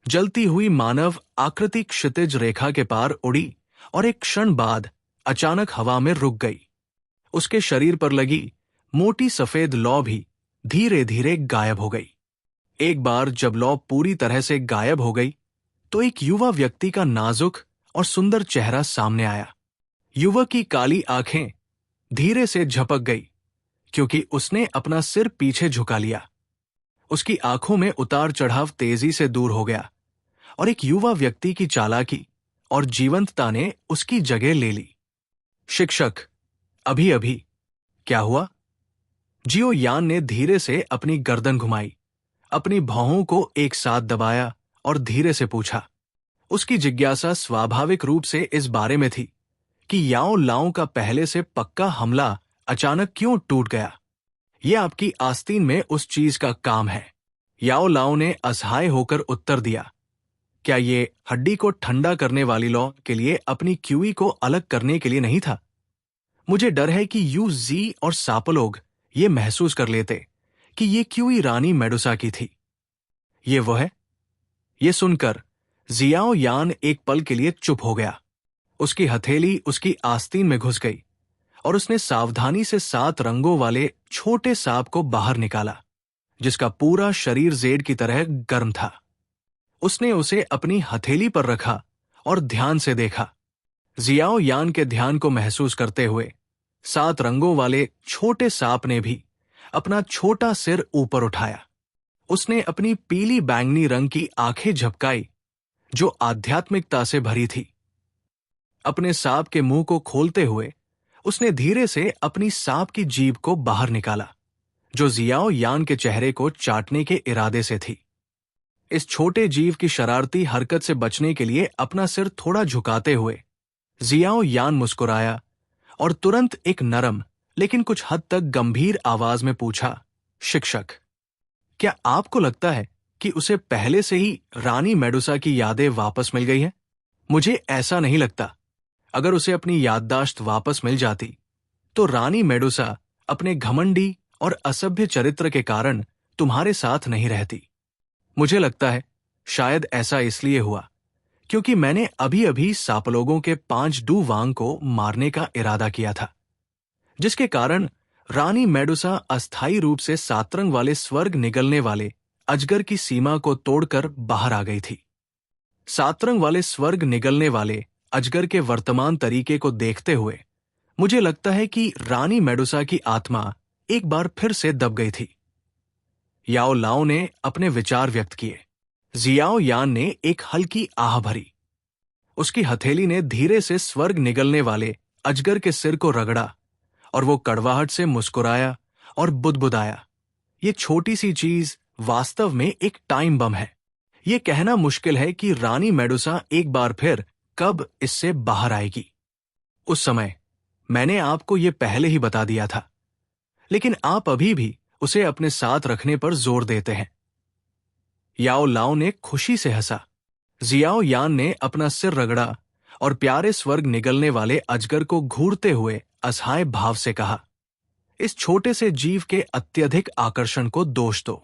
जलती हुई मानव आकृति क्षितिज रेखा के पार उड़ी और एक क्षण बाद अचानक हवा में रुक गई। उसके शरीर पर लगी मोटी सफेद लौ भी धीरे धीरे गायब हो गई। एक बार जब लौ पूरी तरह से गायब हो गई तो एक युवा व्यक्ति का नाजुक और सुंदर चेहरा सामने आया। युवक की काली आंखें धीरे से झपक गई क्योंकि उसने अपना सिर पीछे झुका लिया। उसकी आंखों में उतार चढ़ाव तेजी से दूर हो गया और एक युवा व्यक्ति की चालाकी और जीवंतता ने उसकी जगह ले ली। शिक्षक, अभी अभी क्या हुआ? जियो यान ने धीरे से अपनी गर्दन घुमाई, अपनी भौहों को एक साथ दबाया और धीरे से पूछा। उसकी जिज्ञासा स्वाभाविक रूप से इस बारे में थी कि याओ लाओ का पहले से पक्का हमला अचानक क्यों टूट गया। यह आपकी आस्तीन में उस चीज का काम है। याओ लाओ ने असहाय होकर उत्तर दिया। क्या ये हड्डी को ठंडा करने वाली लौ के लिए अपनी क्यूई को अलग करने के लिए नहीं था? मुझे डर है कि यू जी और सापलोग ये महसूस कर लेते कि ये क्यूई रानी मेडुसा की थी। ये वो है? ये सुनकर जियाओ यान एक पल के लिए चुप हो गया। उसकी हथेली उसकी आस्तीन में घुस गई और उसने सावधानी से 7 रंगों वाले छोटे सांप को बाहर निकाला, जिसका पूरा शरीर जेड की तरह गर्म था। उसने उसे अपनी हथेली पर रखा और ध्यान से देखा। जियाओ यान के ध्यान को महसूस करते हुए 7 रंगों वाले छोटे सांप ने भी अपना छोटा सिर ऊपर उठाया। उसने अपनी पीली बैंगनी रंग की आंखें झपकाई जो आध्यात्मिकता से भरी थी। अपने सांप के मुंह को खोलते हुए उसने धीरे से अपनी सांप की जीभ को बाहर निकाला, जो जियाओ यान के चेहरे को चाटने के इरादे से थी। इस छोटे जीव की शरारती हरकत से बचने के लिए अपना सिर थोड़ा झुकाते हुए जियाओ यान मुस्कुराया और तुरंत एक नरम लेकिन कुछ हद तक गंभीर आवाज में पूछा, शिक्षक, क्या आपको लगता है कि उसे पहले से ही रानी मेडुसा की यादें वापस मिल गई हैं? मुझे ऐसा नहीं लगता। अगर उसे अपनी याददाश्त वापस मिल जाती तो रानी मेडुसा अपने घमंडी और असभ्य चरित्र के कारण तुम्हारे साथ नहीं रहती। मुझे लगता है शायद ऐसा इसलिए हुआ क्योंकि मैंने अभी अभी सापलोगों के 5 डू वांग को मारने का इरादा किया था, जिसके कारण रानी मेडुसा अस्थायी रूप से 7 रंग वाले स्वर्ग निगलने वाले अजगर की सीमा को तोड़कर बाहर आ गई थी। 7 रंग वाले स्वर्ग निगलने वाले अजगर के वर्तमान तरीके को देखते हुए मुझे लगता है कि रानी मेडुसा की आत्मा एक बार फिर से दब गई थी। याओ लाओ ने अपने विचार व्यक्त किए। जियाओ यान ने एक हल्की आह भरी। उसकी हथेली ने धीरे से स्वर्ग निगलने वाले अजगर के सिर को रगड़ा और वो कड़वाहट से मुस्कुराया और बुदबुदाया। ये छोटी सी चीज वास्तव में एक टाइम बम है। ये कहना मुश्किल है कि रानी मेडुसा एक बार फिर कब इससे बाहर आएगी। उस समय मैंने आपको ये पहले ही बता दिया था, लेकिन आप अभी भी उसे अपने साथ रखने पर जोर देते हैं। याओ लाओ ने खुशी से हंसा। जियाओ यान ने अपना सिर रगड़ा और प्यारे स्वर्ग निगलने वाले अजगर को घूरते हुए असहाय भाव से कहा, इस छोटे से जीव के अत्यधिक आकर्षण को दोष दो।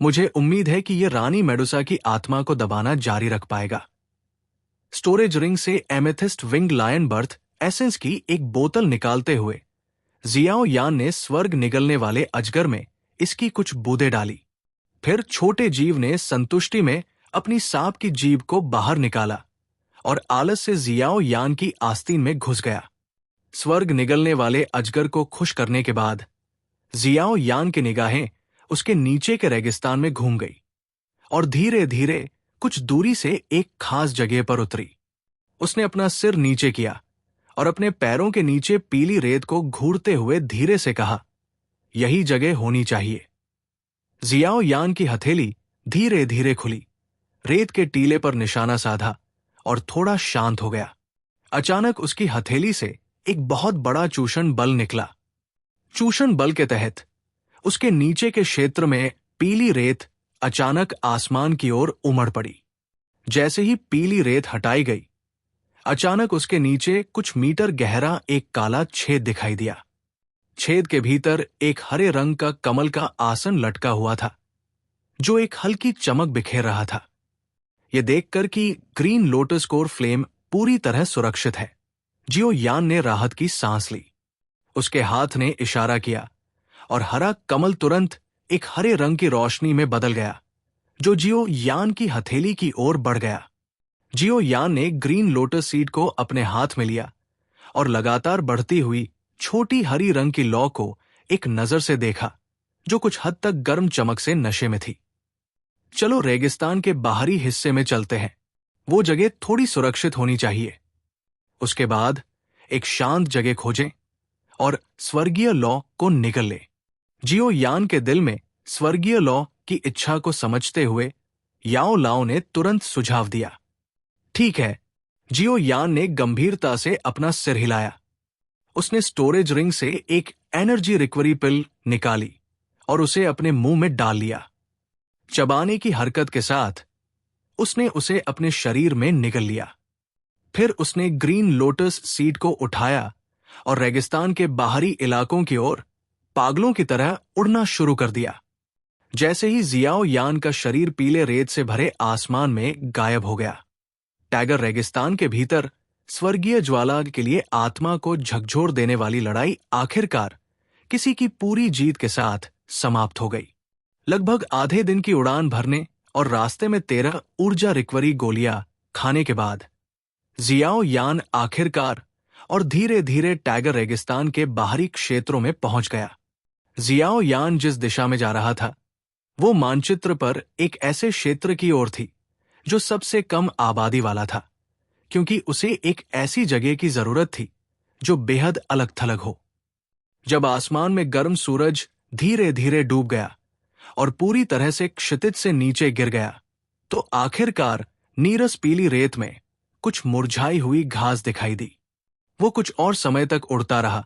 मुझे उम्मीद है कि यह रानी मेडुसा की आत्मा को दबाना जारी रख पाएगा। स्टोरेज रिंग से amethyst wing lion birth essence की एक बोतल निकालते हुए जियाओ यान ने स्वर्ग निगलने वाले अजगर में इसकी कुछ बूंदें डाली। फिर छोटे जीव ने संतुष्टि में अपनी सांप की जीभ को बाहर निकाला और आलस से जियाओ यान की आस्तीन में घुस गया। स्वर्ग निगलने वाले अजगर को खुश करने के बाद जियाओ यान की निगाहें उसके नीचे के रेगिस्तान में घूम गई और धीरे धीरे कुछ दूरी से एक खास जगह पर उतरी। उसने अपना सिर नीचे किया और अपने पैरों के नीचे पीली रेत को घूरते हुए धीरे से कहा, यही जगह होनी चाहिए। जियाओ यान की हथेली धीरे धीरे खुली, रेत के टीले पर निशाना साधा और थोड़ा शांत हो गया। अचानक उसकी हथेली से एक बहुत बड़ा चूषण बल निकला। चूषण बल के तहत उसके नीचे के क्षेत्र में पीली रेत अचानक आसमान की ओर उमड़ पड़ी। जैसे ही पीली रेत हटाई गई, अचानक उसके नीचे कुछ मीटर गहरा एक काला छेद दिखाई दिया। छेद के भीतर एक हरे रंग का कमल का आसन लटका हुआ था, जो एक हल्की चमक बिखेर रहा था। ये देखकर कि ग्रीन लोटस कोर फ्लेम पूरी तरह सुरक्षित है, जियो यान ने राहत की सांस ली। उसके हाथ ने इशारा किया और हरा कमल तुरंत एक हरे रंग की रोशनी में बदल गया, जो जियो यान की हथेली की ओर बढ़ गया। जियो यान ने ग्रीन लोटस सीड को अपने हाथ में लिया और लगातार बढ़ती हुई छोटी हरी रंग की लौ को एक नजर से देखा, जो कुछ हद तक गर्म चमक से नशे में थी। चलो रेगिस्तान के बाहरी हिस्से में चलते हैं, वो जगह थोड़ी सुरक्षित होनी चाहिए। उसके बाद एक शांत जगह खोजें और स्वर्गीय लौ को निगल ले। जियो यान के दिल में स्वर्गीय लौ की इच्छा को समझते हुए याओ लाओ ने तुरंत सुझाव दिया। ठीक है। जियो यान ने गंभीरता से अपना सिर हिलाया। उसने स्टोरेज रिंग से एक एनर्जी रिकवरी पिल निकाली और उसे अपने मुंह में डाल लिया। चबाने की हरकत के साथ उसने उसे अपने शरीर में निगल लिया। फिर उसने ग्रीन लोटस सीड को उठाया और रेगिस्तान के बाहरी इलाकों की ओर पागलों की तरह उड़ना शुरू कर दिया। जैसे ही जियाओ यान का शरीर पीले रेत से भरे आसमान में गायब हो गया, टाइगर रेगिस्तान के भीतर स्वर्गीय ज्वाला के लिए आत्मा को झकझोर देने वाली लड़ाई आखिरकार किसी की पूरी जीत के साथ समाप्त हो गई। लगभग आधे दिन की उड़ान भरने और रास्ते में 13 ऊर्जा रिकवरी गोलियां खाने के बाद जियाओ यान आखिरकार और धीरे धीरे टाइगर रेगिस्तान के बाहरी क्षेत्रों में पहुंच गया। जियाओ यान जिस दिशा में जा रहा था, वो मानचित्र पर एक ऐसे क्षेत्र की ओर थी जो सबसे कम आबादी वाला था, क्योंकि उसे एक ऐसी जगह की जरूरत थी जो बेहद अलग थलग हो। जब आसमान में गर्म सूरज धीरे धीरे डूब गया और पूरी तरह से क्षितिज से नीचे गिर गया, तो आखिरकार नीरस पीली रेत में कुछ मुरझाई हुई घास दिखाई दी। वो कुछ और समय तक उड़ता रहा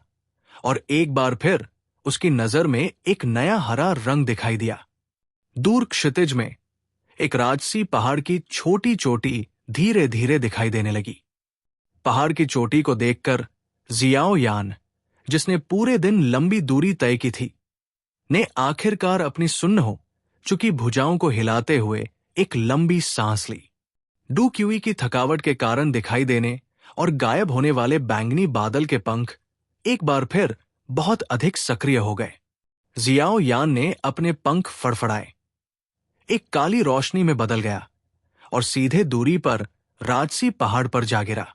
और एक बार फिर उसकी नजर में एक नया हरा रंग दिखाई दिया। दूर क्षितिज में एक राजसी पहाड़ की छोटी चोटी धीरे धीरे दिखाई देने लगी। पहाड़ की चोटी को देखकर जियाओ यान, जिसने पूरे दिन लंबी दूरी तय की थी, ने आखिरकार अपनी सुन्न हो चुकी भुजाओं को हिलाते हुए एक लंबी सांस ली। डू क्यूई की थकावट के कारण दिखाई देने और गायब होने वाले बैंगनी बादल के पंख एक बार फिर बहुत अधिक सक्रिय हो गए। जियाओ यान ने अपने पंख फड़फड़ाए, एक काली रोशनी में बदल गया और सीधे दूरी पर राजसी पहाड़ पर जा गिरा।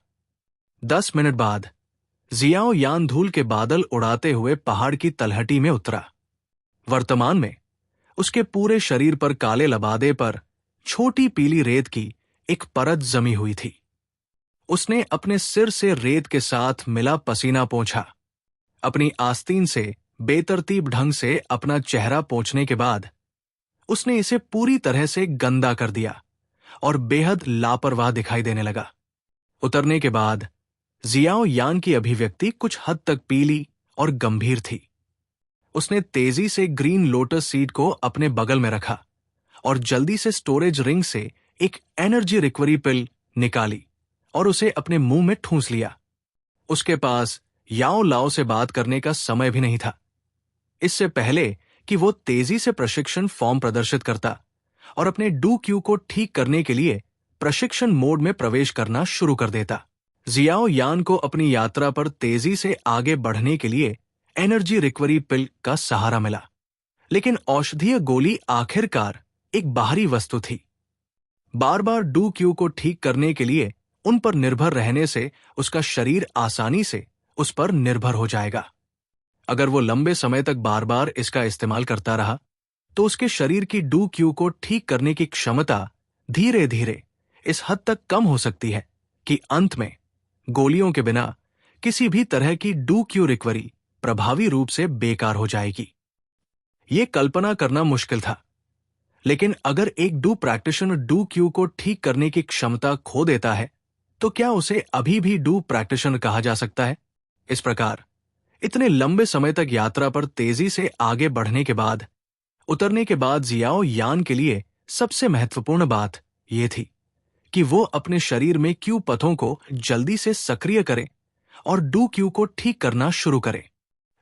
10 मिनट बाद जियाओ यान धूल के बादल उड़ाते हुए पहाड़ की तलहटी में उतरा। वर्तमान में उसके पूरे शरीर पर काले लबादे पर छोटी पीली रेत की एक परत जमी हुई थी। उसने अपने सिर से रेत के साथ मिला पसीना पोंछा। अपनी आस्तीन से बेतरतीब ढंग से अपना चेहरा पोंछने के बाद उसने इसे पूरी तरह से गंदा कर दिया और बेहद लापरवाह दिखाई देने लगा। उतरने के बाद जियाओ यान की अभिव्यक्ति कुछ हद तक पीली और गंभीर थी। उसने तेजी से ग्रीन लोटस सीड को अपने बगल में रखा और जल्दी से स्टोरेज रिंग से एक एनर्जी रिकवरी पिल निकाली और उसे अपने मुंह में ठूंस लिया। उसके पास याओ लाओ से बात करने का समय भी नहीं था, इससे पहले कि वो तेजी से प्रशिक्षण फॉर्म प्रदर्शित करता और अपने डू क्यू को ठीक करने के लिए प्रशिक्षण मोड में प्रवेश करना शुरू कर देता। जियाओ यान को अपनी यात्रा पर तेजी से आगे बढ़ने के लिए एनर्जी रिकवरी पिल का सहारा मिला, लेकिन औषधीय गोली आखिरकार एक बाहरी वस्तु थी। बार बार डू क्यू को ठीक करने के लिए उन पर निर्भर रहने से उसका शरीर आसानी से उस पर निर्भर हो जाएगा। अगर वो लंबे समय तक बार बार इसका इस्तेमाल करता रहा, तो उसके शरीर की डू क्यू को ठीक करने की क्षमता धीरे धीरे इस हद तक कम हो सकती है कि अंत में गोलियों के बिना किसी भी तरह की डू क्यू रिकवरी प्रभावी रूप से बेकार हो जाएगी। ये कल्पना करना मुश्किल था, लेकिन अगर एक डू प्रैक्टिशनर डू क्यू को ठीक करने की क्षमता खो देता है, तो क्या उसे अभी भी डू प्रैक्टिशनर कहा जा सकता है? इस प्रकार इतने लंबे समय तक यात्रा पर तेजी से आगे बढ़ने के बाद उतरने के बाद जियाओ यान के लिए सबसे महत्वपूर्ण बात यह थी कि वो अपने शरीर में क्यू पथों को जल्दी से सक्रिय करे और डू क्यू को ठीक करना शुरू करे।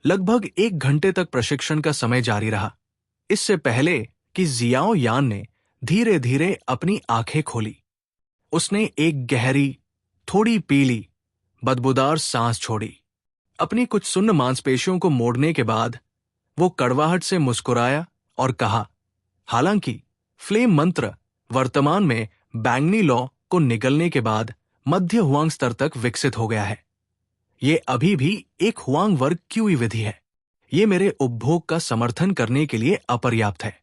लगभग 1 घंटे तक प्रशिक्षण का समय जारी रहा, इससे पहले कि जियाओ यान ने धीरे धीरे अपनी आंखें खोली। उसने एक गहरी, थोड़ी पीली, बदबूदार सांस छोड़ी। अपनी कुछ सुन्न मांसपेशियों को मोड़ने के बाद वो कड़वाहट से मुस्कुराया और कहा, हालांकि फ्लेम मंत्र वर्तमान में बैंगनी लॉ को निगलने के बाद मध्य हुआंग स्तर तक विकसित हो गया है। ये अभी भी एक हुआंग वर्ग क्यूई विधि है। ये मेरे उपभोग का समर्थन करने के लिए अपर्याप्त है।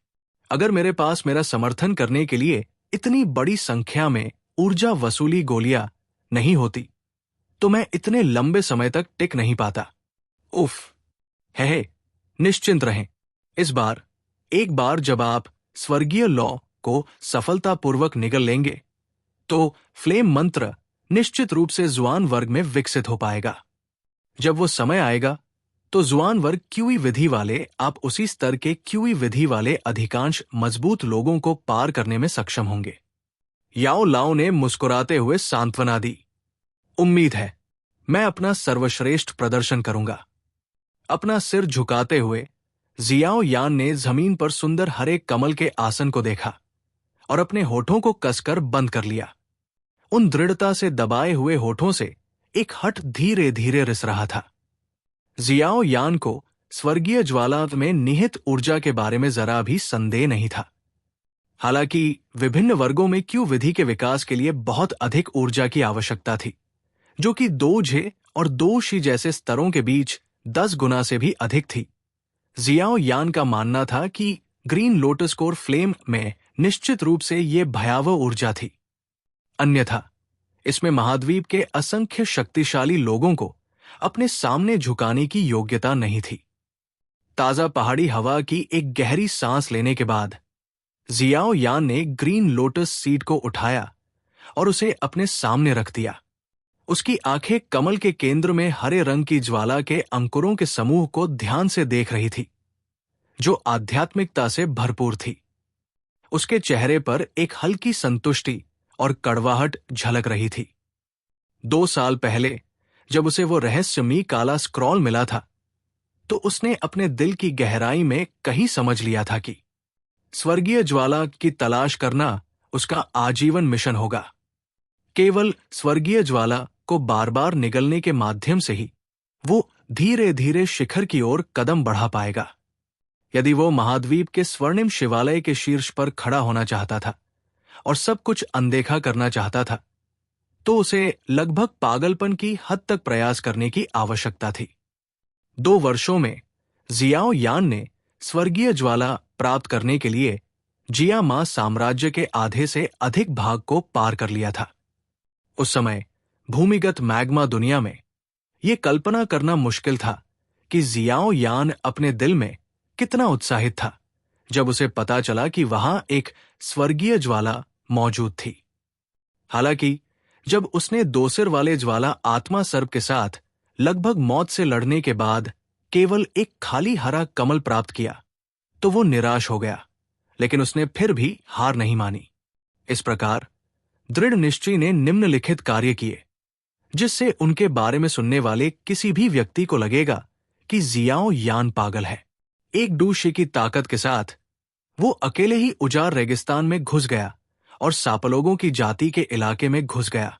अगर मेरे पास मेरा समर्थन करने के लिए इतनी बड़ी संख्या में ऊर्जा वसूली गोलियां नहीं होती तो मैं इतने लंबे समय तक टिक नहीं पाता। उफ, है, निश्चिंत रहें। इस बार, एक बार जब आप स्वर्गीय लॉ को सफलतापूर्वक निगल लेंगे तो फ्लेम मंत्र निश्चित रूप से जुआन वर्ग में विकसित हो पाएगा। जब वो समय आएगा तो जुआन वर्ग क्यूई विधि वाले आप उसी स्तर के क्यूई विधि वाले अधिकांश मजबूत लोगों को पार करने में सक्षम होंगे। याओ लाओ ने मुस्कुराते हुए सांत्वना दी। उम्मीद है मैं अपना सर्वश्रेष्ठ प्रदर्शन करूंगा। अपना सिर झुकाते हुए जियाओ यान ने जमीन पर सुंदर हरे कमल के आसन को देखा और अपने होठों को कसकर बंद कर लिया। उन दृढ़ता से दबाए हुए होठों से एक हठ धीरे धीरे रिस रहा था। जियाओ यान को स्वर्गीय ज्वाला में निहित ऊर्जा के बारे में जरा भी संदेह नहीं था। हालांकि विभिन्न वर्गों में क्यू विधि के विकास के लिए बहुत अधिक ऊर्जा की आवश्यकता थी, जो कि 2J और 2She जैसे स्तरों के बीच 10 गुना से भी अधिक थी। जियाओ यान का मानना था कि ग्रीन लोटस कोर फ्लेम में निश्चित रूप से ये भयावह ऊर्जा थी। अन्यथा इसमें महाद्वीप के असंख्य शक्तिशाली लोगों को अपने सामने झुकाने की योग्यता नहीं थी। ताजा पहाड़ी हवा की एक गहरी सांस लेने के बाद जियाओ यान ने ग्रीन लोटस सीड को उठाया और उसे अपने सामने रख दिया। उसकी आंखें कमल के केंद्र में हरे रंग की ज्वाला के अंकुरों के समूह को ध्यान से देख रही थी, जो आध्यात्मिकता से भरपूर थी। उसके चेहरे पर एक हल्की संतुष्टि और कड़वाहट झलक रही थी। 2 साल पहले जब उसे वो रहस्यमयी काला स्क्रॉल मिला था तो उसने अपने दिल की गहराई में कहीं समझ लिया था कि स्वर्गीय ज्वाला की तलाश करना उसका आजीवन मिशन होगा। केवल स्वर्गीय ज्वाला को बार बार निगलने के माध्यम से ही वो धीरे धीरे शिखर की ओर कदम बढ़ा पाएगा। यदि वो महाद्वीप के स्वर्णिम शिवालय के शीर्ष पर खड़ा होना चाहता था और सब कुछ अनदेखा करना चाहता था तो उसे लगभग पागलपन की हद तक प्रयास करने की आवश्यकता थी। 2 वर्षों में जियाओ यान ने स्वर्गीय ज्वाला प्राप्त करने के लिए जियामा साम्राज्य के आधे से अधिक भाग को पार कर लिया था। उस समय भूमिगत मैग्मा दुनिया में यह कल्पना करना मुश्किल था कि जियाओ यान अपने दिल में कितना उत्साहित था जब उसे पता चला कि वहां एक स्वर्गीय ज्वाला मौजूद थी। हालांकि जब उसने 2 सिर वाले ज्वाला आत्मा सर्प के साथ लगभग मौत से लड़ने के बाद केवल एक खाली हरा कमल प्राप्त किया तो वो निराश हो गया, लेकिन उसने फिर भी हार नहीं मानी। इस प्रकार दृढ़ निश्चय ने निम्नलिखित कार्य किए जिससे उनके बारे में सुनने वाले किसी भी व्यक्ति को लगेगा कि जियाओ यान पागल है। एक 2She की ताकत के साथ वो अकेले ही उजाड़ रेगिस्तान में घुस गया और सापलोगों की जाति के इलाके में घुस गया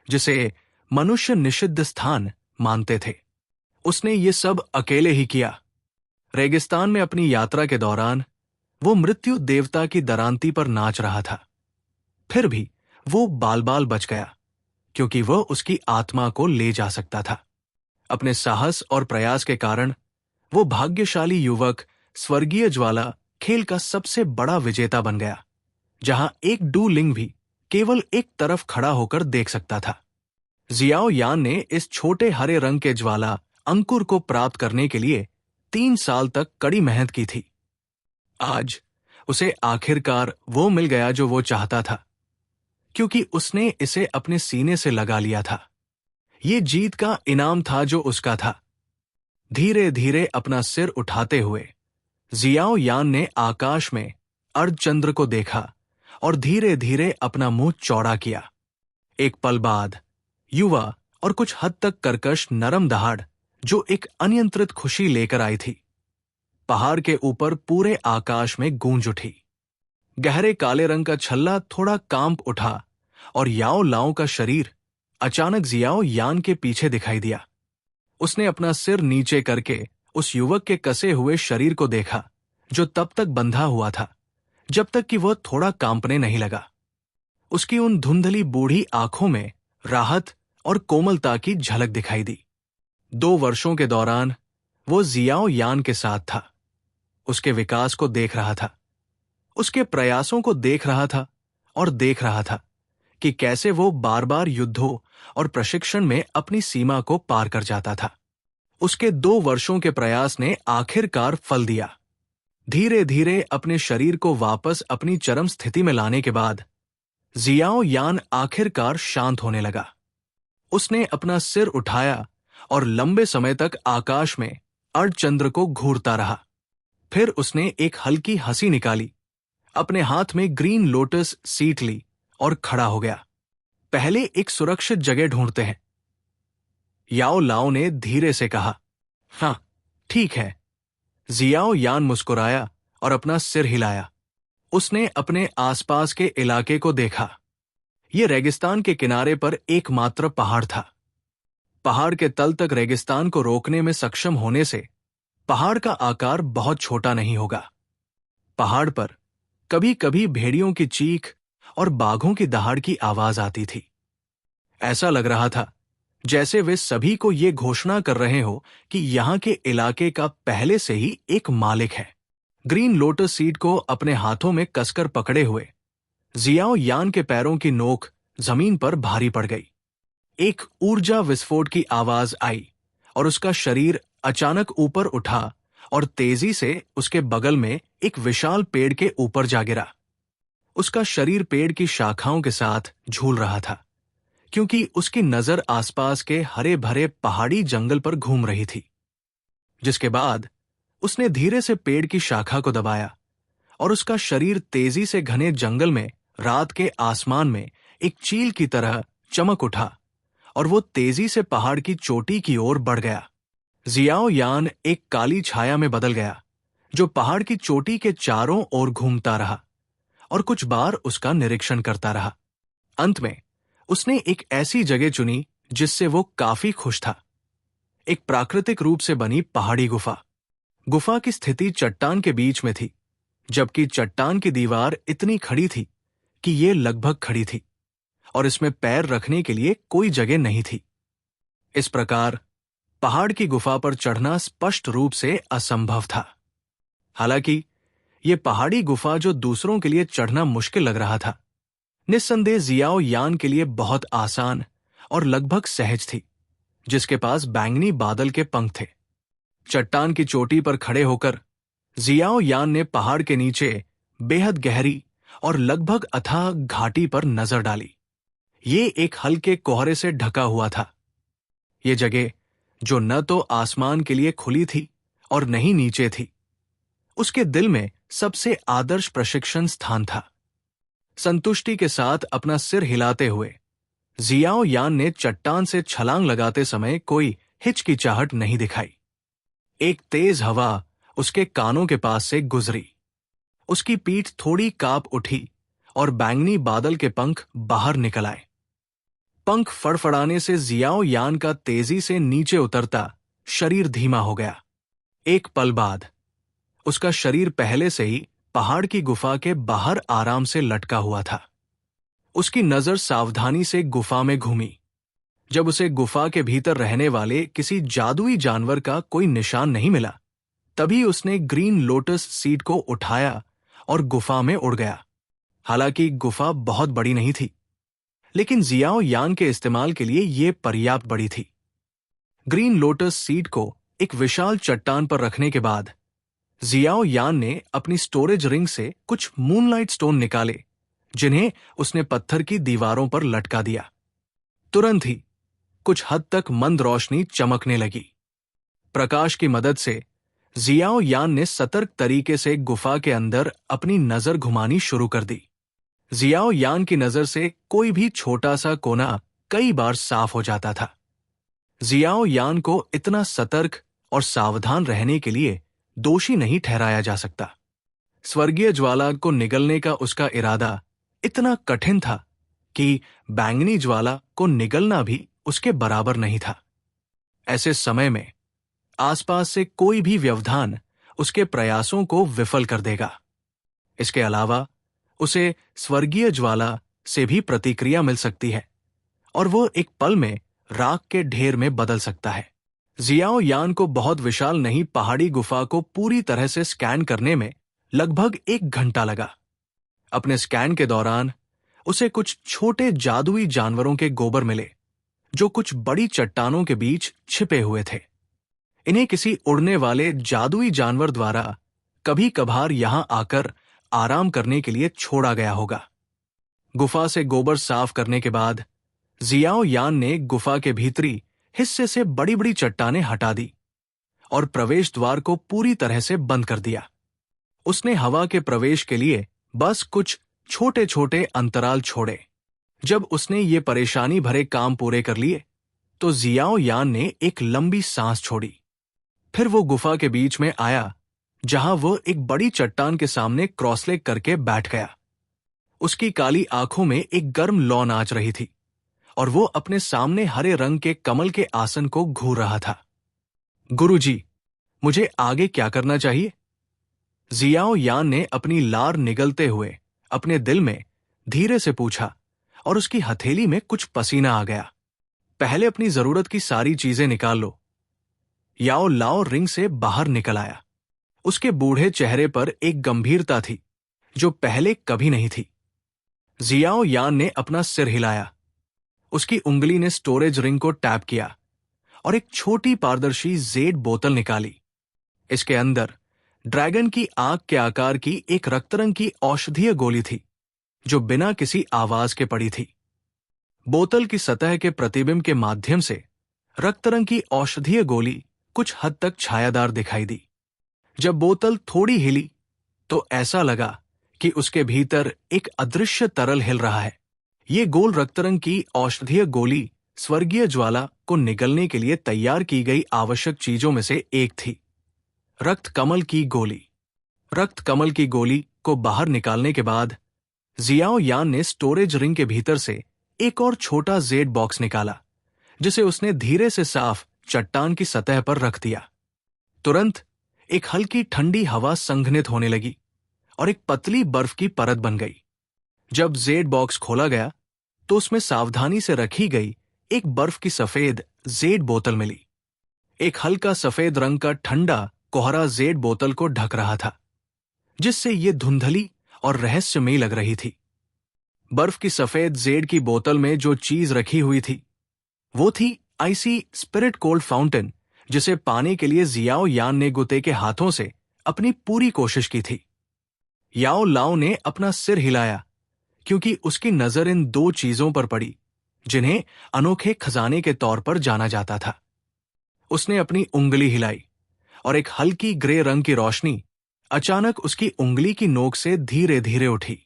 जिसे मनुष्य निषिद्ध स्थान मानते थे। उसने ये सब अकेले ही किया। रेगिस्तान में अपनी यात्रा के दौरान वो मृत्यु देवता की दरांती पर नाच रहा था। फिर भी वो बाल बाल बच गया क्योंकि वह उसकी आत्मा को ले जा सकता था। अपने साहस और प्रयास के कारण वो भाग्यशाली युवक स्वर्गीय ज्वाला खेल का सबसे बड़ा विजेता बन गया, जहां एक डू लिंग भी केवल एक तरफ खड़ा होकर देख सकता था। जियाओ यान ने इस छोटे हरे रंग के ज्वाला अंकुर को प्राप्त करने के लिए 3 साल तक कड़ी मेहनत की थी। आज उसे आखिरकार वो मिल गया जो वो चाहता था, क्योंकि उसने इसे अपने सीने से लगा लिया था। ये जीत का इनाम था जो उसका था। धीरे धीरे अपना सिर उठाते हुए जियाओ यान ने आकाश में अर्धचंद्र को देखा और धीरे धीरे अपना मुंह चौड़ा किया। एक पल बाद युवा और कुछ हद तक कर्कश नरम दहाड़ जो एक अनियंत्रित खुशी लेकर आई थी, पहाड़ के ऊपर पूरे आकाश में गूंज उठी। गहरे काले रंग का छल्ला थोड़ा कांप उठा और याओ लाओ का शरीर अचानक जियाओ यान के पीछे दिखाई दिया। उसने अपना सिर नीचे करके उस युवक के कसे हुए शरीर को देखा, जो तब तक बंधा हुआ था जब तक कि वह थोड़ा कांपने नहीं लगा। उसकी उन धुंधली बूढ़ी आंखों में राहत और कोमलता की झलक दिखाई दी। 2 वर्षों के दौरान वो जियाओ यान के साथ था, उसके विकास को देख रहा था, उसके प्रयासों को देख रहा था और देख रहा था कि कैसे वो बार बार युद्धों और प्रशिक्षण में अपनी सीमा को पार कर जाता था। उसके 2 वर्षों के प्रयास ने आखिरकार फल दिया। धीरे धीरे अपने शरीर को वापस अपनी चरम स्थिति में लाने के बाद जियाओ यान आखिरकार शांत होने लगा। उसने अपना सिर उठाया और लंबे समय तक आकाश में अर्धचंद्र को घूरता रहा। फिर उसने एक हल्की हंसी निकाली, अपने हाथ में ग्रीन लोटस सीट ली और खड़ा हो गया। पहले एक सुरक्षित जगह ढूंढते हैं, याओ लाओ ने धीरे से कहा। हाँ, ठीक है। जियाओ यान मुस्कुराया और अपना सिर हिलाया। उसने अपने आसपास के इलाके को देखा। यह रेगिस्तान के किनारे पर एकमात्र पहाड़ था। पहाड़ के तल तक रेगिस्तान को रोकने में सक्षम होने से पहाड़ का आकार बहुत छोटा नहीं होगा। पहाड़ पर कभी कभी भेड़ियों की चीख और बाघों की दहाड़ की आवाज आती थी। ऐसा लग रहा था जैसे वे सभी को ये घोषणा कर रहे हो कि यहां के इलाके का पहले से ही एक मालिक है। ग्रीन लोटस सीड को अपने हाथों में कसकर पकड़े हुए जियाओ यान के पैरों की नोक जमीन पर भारी पड़ गई। एक ऊर्जा विस्फोट की आवाज आई और उसका शरीर अचानक ऊपर उठा और तेजी से उसके बगल में एक विशाल पेड़ के ऊपर जा गिरा। उसका शरीर पेड़ की शाखाओं के साथ झूल रहा था, क्योंकि उसकी नजर आसपास के हरे भरे पहाड़ी जंगल पर घूम रही थी। जिसके बाद उसने धीरे से पेड़ की शाखा को दबाया और उसका शरीर तेजी से घने जंगल में रात के आसमान में एक चील की तरह चमक उठा और वो तेजी से पहाड़ की चोटी की ओर बढ़ गया। जियाओ यान एक काली छाया में बदल गया, जो पहाड़ की चोटी के चारों ओर घूमता रहा और कुछ बार उसका निरीक्षण करता रहा। अंत में उसने एक ऐसी जगह चुनी जिससे वो काफी खुश था। एक प्राकृतिक रूप से बनी पहाड़ी गुफा। गुफा की स्थिति चट्टान के बीच में थी, जबकि चट्टान की दीवार इतनी खड़ी थी कि ये लगभग खड़ी थी और इसमें पैर रखने के लिए कोई जगह नहीं थी। इस प्रकार पहाड़ की गुफा पर चढ़ना स्पष्ट रूप से असंभव था। हालांकि यह पहाड़ी गुफा जो दूसरों के लिए चढ़ना मुश्किल लग रहा था, निस्संदेह जियाओ यान के लिए बहुत आसान और लगभग सहज थी, जिसके पास बैंगनी बादल के पंख थे। चट्टान की चोटी पर खड़े होकर जियाओ यान ने पहाड़ के नीचे बेहद गहरी और लगभग अथाह घाटी पर नजर डाली। ये एक हल्के कोहरे से ढका हुआ था। ये जगह जो न तो आसमान के लिए खुली थी और न ही नीचे थी, उसके दिल में सबसे आदर्श प्रशिक्षण स्थान था। संतुष्टि के साथ अपना सिर हिलाते हुए जियाओ यान ने चट्टान से छलांग लगाते समय कोई हिचकिचाहट नहीं दिखाई। एक तेज हवा उसके कानों के पास से गुजरी। उसकी पीठ थोड़ी कांप उठी और बैंगनी बादल के पंख बाहर निकल आए। पंख फड़फड़ाने से जियाओ यान का तेजी से नीचे उतरता शरीर धीमा हो गया। एक पल बाद उसका शरीर पहले से ही पहाड़ की गुफा के बाहर आराम से लटका हुआ था। उसकी नजर सावधानी से गुफा में घूमी। जब उसे गुफा के भीतर रहने वाले किसी जादुई जानवर का कोई निशान नहीं मिला, तभी उसने ग्रीन लोटस सीड को उठाया और गुफा में उड़ गया। हालांकि गुफा बहुत बड़ी नहीं थी, लेकिन जियाओ यान के इस्तेमाल के लिए यह पर्याप्त बड़ी थी। ग्रीन लोटस सीड को एक विशाल चट्टान पर रखने के बाद जियाओ यान ने अपनी स्टोरेज रिंग से कुछ मूनलाइट स्टोन निकाले, जिन्हें उसने पत्थर की दीवारों पर लटका दिया। तुरंत ही कुछ हद तक मंद रोशनी चमकने लगी। प्रकाश की मदद से जियाओ यान ने सतर्क तरीके से गुफा के अंदर अपनी नजर घुमानी शुरू कर दी। जियाओ यान की नजर से कोई भी छोटा सा कोना कई बार साफ हो जाता था। जियाओ यान को इतना सतर्क और सावधान रहने के लिए दोषी नहीं ठहराया जा सकता। स्वर्गीय ज्वाला को निगलने का उसका इरादा इतना कठिन था कि बैंगनी ज्वाला को निगलना भी उसके बराबर नहीं था। ऐसे समय में आसपास से कोई भी व्यवधान उसके प्रयासों को विफल कर देगा। इसके अलावा उसे स्वर्गीय ज्वाला से भी प्रतिक्रिया मिल सकती है और वो एक पल में राख के ढेर में बदल सकता है। जियाओ यान को बहुत विशाल नहीं पहाड़ी गुफा को पूरी तरह से स्कैन करने में लगभग 1 घंटा लगा। अपने स्कैन के दौरान उसे कुछ छोटे जादुई जानवरों के गोबर मिले जो कुछ बड़ी चट्टानों के बीच छिपे हुए थे। इन्हें किसी उड़ने वाले जादुई जानवर द्वारा कभी कभार यहां आकर आराम करने के लिए छोड़ा गया होगा। गुफा से गोबर साफ करने के बाद जियाओ यान ने गुफा के भीतरी हिस्से से बड़ी बड़ी चट्टानें हटा दी और प्रवेश द्वार को पूरी तरह से बंद कर दिया। उसने हवा के प्रवेश के लिए बस कुछ छोटे छोटे अंतराल छोड़े। जब उसने ये परेशानी भरे काम पूरे कर लिए तो जियाओ यान ने एक लंबी सांस छोड़ी। फिर वो गुफा के बीच में आया जहां वो एक बड़ी चट्टान के सामने क्रॉसलेग करके बैठ गया। उसकी काली आंखों में एक गर्म लौ नाच रही थी और वो अपने सामने हरे रंग के कमल के आसन को घूर रहा था। गुरुजी, मुझे आगे क्या करना चाहिए? जियाओ यान ने अपनी लार निगलते हुए अपने दिल में धीरे से पूछा और उसकी हथेली में कुछ पसीना आ गया। पहले अपनी जरूरत की सारी चीजें निकाल लो। याओ लाओ रिंग से बाहर निकल आया। उसके बूढ़े चेहरे पर एक गंभीरता थी जो पहले कभी नहीं थी। जियाओ यान ने अपना सिर हिलाया। उसकी उंगली ने स्टोरेज रिंग को टैप किया और एक छोटी पारदर्शी जेड बोतल निकाली। इसके अंदर ड्रैगन की आंख के आकार की एक रक्तरंग की औषधीय गोली थी जो बिना किसी आवाज के पड़ी थी। बोतल की सतह के प्रतिबिंब के माध्यम से रक्तरंग की औषधीय गोली कुछ हद तक छायादार दिखाई दी। जब बोतल थोड़ी हिली तो ऐसा लगा कि उसके भीतर एक अदृश्य तरल हिल रहा है। ये गोल रक्तरंग की औषधीय गोली स्वर्गीय ज्वाला को निगलने के लिए तैयार की गई आवश्यक चीजों में से एक थी। रक्त कमल की गोली। रक्त कमल की गोली को बाहर निकालने के बाद जियाओ यान ने स्टोरेज रिंग के भीतर से एक और छोटा जेड बॉक्स निकाला जिसे उसने धीरे से साफ चट्टान की सतह पर रख दिया। तुरंत एक हल्की ठंडी हवा संघनित होने लगी और एक पतली बर्फ की परत बन गई। जब जेड बॉक्स खोला गया तो उसमें सावधानी से रखी गई एक बर्फ की सफेद जेड बोतल मिली। एक हल्का सफेद रंग का ठंडा कोहरा जेड बोतल को ढक रहा था जिससे ये धुंधली और रहस्यमयी लग रही थी। बर्फ की सफेद जेड की बोतल में जो चीज रखी हुई थी वो थी आइसी स्पिरिट कोल्ड फाउंटेन जिसे पाने के लिए जियाओ यान ने गुते के हाथों से अपनी पूरी कोशिश की थी। याओ लाओ ने अपना सिर हिलाया क्योंकि उसकी नजर इन 2 चीजों पर पड़ी जिन्हें अनोखे खजाने के तौर पर जाना जाता था। उसने अपनी उंगली हिलाई और एक हल्की ग्रे रंग की रोशनी अचानक उसकी उंगली की नोक से धीरे धीरे उठी।